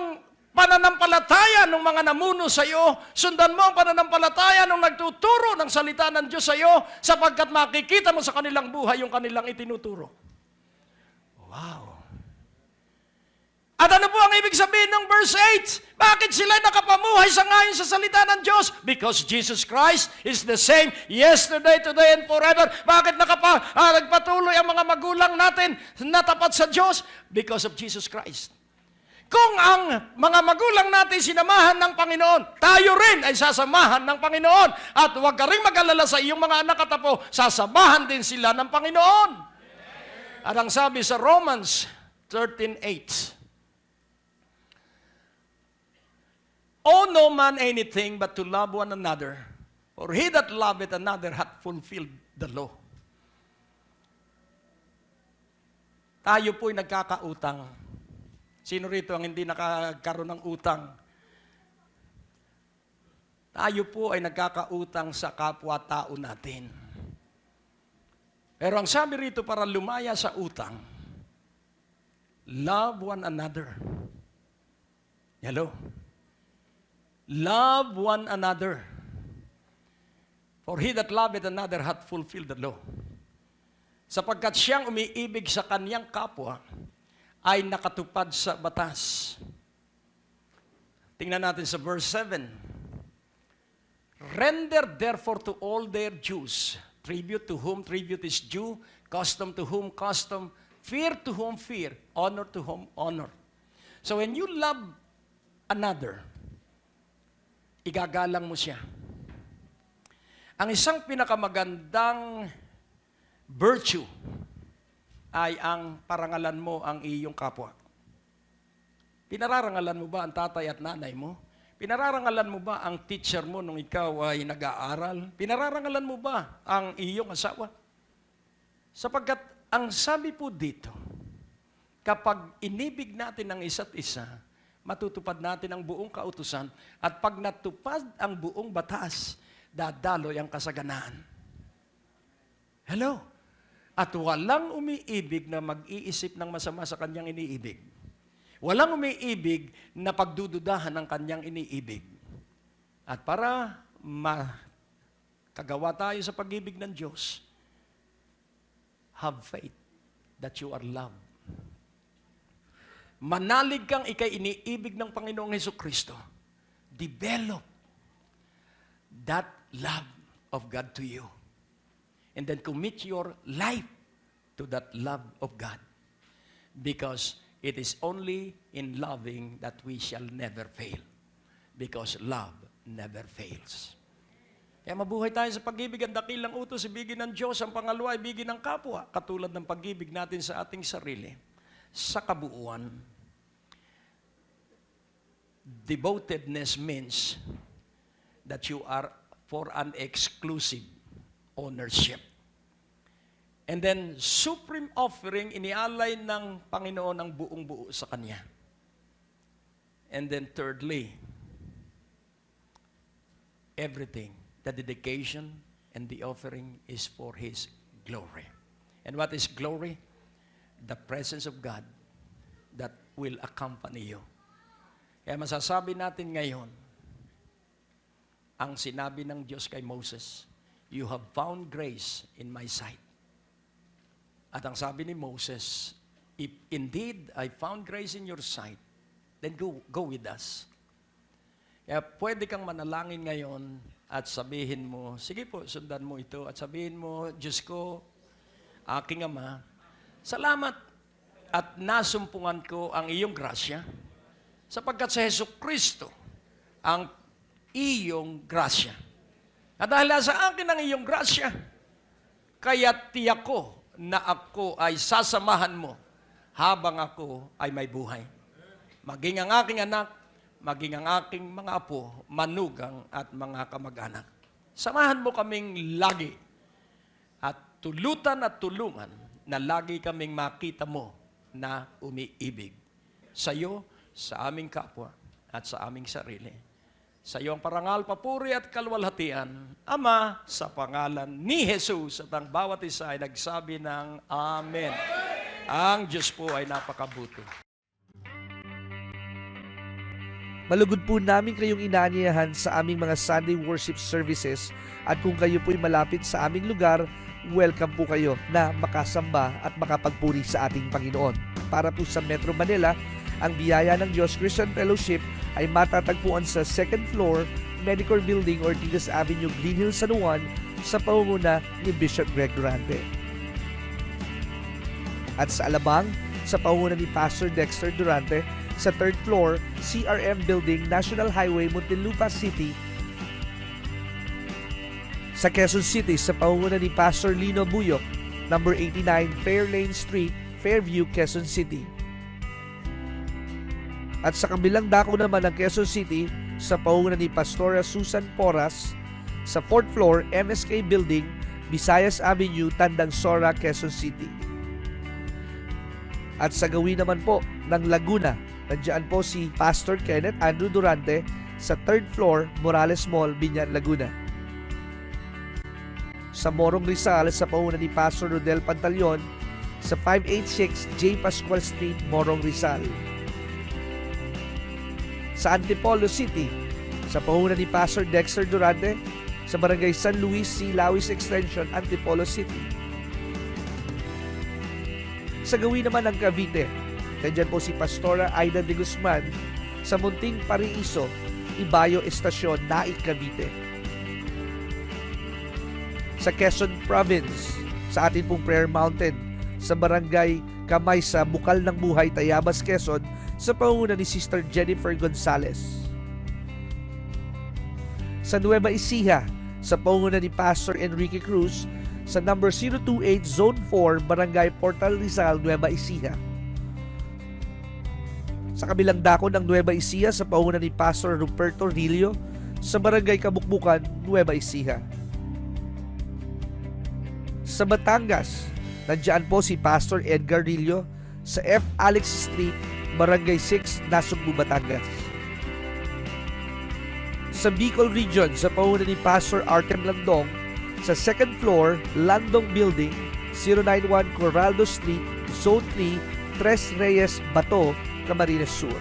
pananampalataya ng mga namuno sa iyo, sundan mo ang pananampalataya ng nagtuturo ng salita ng Diyos sa iyo, sapagkat makikita mo sa kanilang buhay yung kanilang itinuturo. Wow! At ano po ang ibig sabihin ng verse 8? Bakit sila nakapamuhay sa ngayon sa salita ng Diyos? Because Jesus Christ is the same yesterday, today, and forever. Bakit nagpatuloy ang mga magulang natin na tapat sa Diyos? Because of Jesus Christ. Kung ang mga magulang natin sinamahan ng Panginoon, tayo rin ay sasamahan ng Panginoon. At huwag ka rin mag-alala sa iyong mga anak at apo, sasamahan din sila ng Panginoon. At ang sabi sa Romans 13:8, owe no man anything but to love one another, for he that loveth another hath fulfilled the law. Tayo po'y nagkakautang. Sino rito ang hindi nakakaroon ng utang? Tayo po ay nagkakautang sa kapwa-tao natin. Pero ang sabi rito para lumaya sa utang, love one another. Hello? Love one another. For he that loveth another hath fulfilled the law. Sapagkat siyang umiibig sa kaniyang kapwa, ay nakatupad sa batas. Tingnan natin sa verse 7. Render therefore to all their dues, tribute to whom tribute is due, custom to whom custom, fear to whom fear, honor to whom honor. So when you love another, igagalang mo siya. Ang isang pinakamagandang virtue ay ang parangalan mo ang iyong kapwa. Pinararangalan mo ba ang tatay at nanay mo? Pinararangalan mo ba ang teacher mo nung ikaw ay nag-aaral? Pinararangalan mo ba ang iyong asawa? Sapagkat ang sabi po dito, kapag inibig natin ang isa't isa, matutupad natin ang buong kautusan, at pag natupad ang buong batas, dadaloy ang kasaganaan. Hello? At walang umiibig na mag-iisip ng masama sa kanyang iniibig. Walang umiibig na pagdududahan ng kanyang iniibig. At para makagawa tayo sa pag-ibig ng Diyos, have faith that you are loved. Manalig kang ikay iniibig ng Panginoong Hesukristo. Develop that love of God to you. And then commit your life to that love of God. Because it is only in loving that we shall never fail. Because love never fails. Kaya mabuhay tayo sa pag-ibig. Ang dakilang utos, ibigin ng Diyos. Ang pangalawa, ibigin ng kapwa. Katulad ng pag-ibig natin sa ating sarili. Sa kabuuan, devotedness means that you are for an exclusive ownership. And then, supreme offering, inialay ng Panginoon ang buong buo sa Kanya. And then thirdly, everything, the dedication and the offering is for His glory. And what is glory? The presence of God that will accompany you. Kaya masasabi natin ngayon, ang sinabi ng Diyos kay Moses, "You have found grace in my sight." At ang sabi ni Moses, "If indeed I found grace in your sight, then go with us." Kaya pwede kang manalangin ngayon at sabihin mo, sige po, sundan mo ito. At sabihin mo, Diyos ko, aking Ama, salamat at nasumpungan ko ang iyong grasya sapagkat sa Jesucristo ang iyong grasya. At dahil sa akin ang iyong grasya, kaya tiyak ko na ako ay sasamahan mo habang ako ay may buhay. Maging ang aking anak, maging ang aking mga apo, manugang at mga kamag-anak. Samahan mo kaming lagi at tulutan at tulungan na lagi kaming makita mo na umiibig sa iyo, sa aming kapwa at sa aming sarili. Sa iyo ang parangal, papuri at kalwalhatian, Ama, sa pangalan ni Jesus, at ang bawat isa ay nagsabi ng Amen. Ang Diyos po ay napakabuti. Malugod po namin kayong inaanyayahan sa aming mga Sunday worship services, at kung kayo po'y malapit sa aming lugar, welcome po kayo na makasamba at makapagpuri sa ating Panginoon. Para po sa Metro Manila, ang biyaya ng Diyos Christian Fellowship ay matatagpuan sa 2nd floor, Medicor Building, Ortigas Avenue, Green Hills, San Juan, sa pangunguna ni Bishop Greg Durante. At sa Alabang, sa pangunguna ni Pastor Dexter Durante, sa 3rd floor, CRM Building, National Highway, Muntinlupa City. Sa Quezon City, sa pangunguna ni Pastor Lino Buyok, number 89 Fairlane Street, Fairview, Quezon City. At sa kabilang dako naman ng Quezon City, sa pangunguna ni Pastora Susan Porras, sa 4th floor, MSK Building, Visayas Avenue, Tandang Sora, Quezon City. At sa gawin naman po ng Laguna, nandiyan po si Pastor Kenneth Andrew Durante sa 3rd floor, Morales Mall, Binyan, Laguna. Sa Morong Rizal, sa pangunguna ni Pastor Rodel Pantaleon, sa 586 J. Pascual Street, Morong Rizal. Sa Antipolo City, sa pangunguna ni Pastor Dexter Durante, sa Barangay San Luis C. Lawis Extension, Antipolo City. Sa gawin naman ng Cavite, nandiyan po si Pastora Aida de Guzman sa Munting Pariiso, Ibayo Estasyon, Naik, Cavite. Sa Quezon Province, sa atin pong Prayer Mountain, sa Barangay Kamaysa, Bukal ng Buhay, Tayabas, Quezon, sa pangunguna ni Sister Jennifer Gonzales. Sa Nueva Ecija, sa pangunguna ni Pastor Enrique Cruz, sa number 028 Zone 4, Barangay Portal Rizal, Nueva Ecija. Sa kabilang dako ng Nueva Ecija, sa pangunguna ni Pastor Ruperto Rillo, sa Barangay Kabukbukan, Nueva Ecija. Sa Batangas, nandiyan po si Pastor Edgar Rillo sa F. Alex Street, Barangay 6, Nasugbu, Batangas. Sa Bicol Region, sa pangunguna ni Pastor Artem Landong, sa 2nd floor, Landong Building, 091 Corraldo Street, Zone 3, Tres Reyes, Bato, Camarines Sur.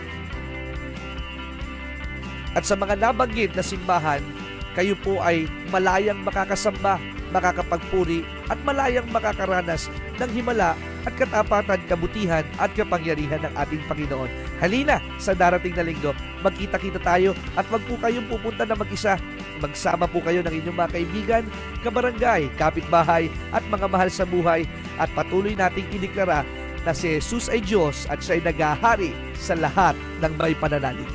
At sa mga nabanggit na simbahan, kayo po ay malayang makakasamba, makakapagpuri at malayang makakaranas ng himala at katapatan, kabutihan at kapangyarihan ng ating Panginoon. Halina sa darating na linggo, magkita-kita tayo at wag po kayong pupunta na mag-isa. Magsama po kayo ng inyong mga kaibigan, kabarangay, kapitbahay at mga mahal sa buhay, at patuloy nating ideklara na si Jesus ay Diyos at siya ay naghahari sa lahat ng may pananalig.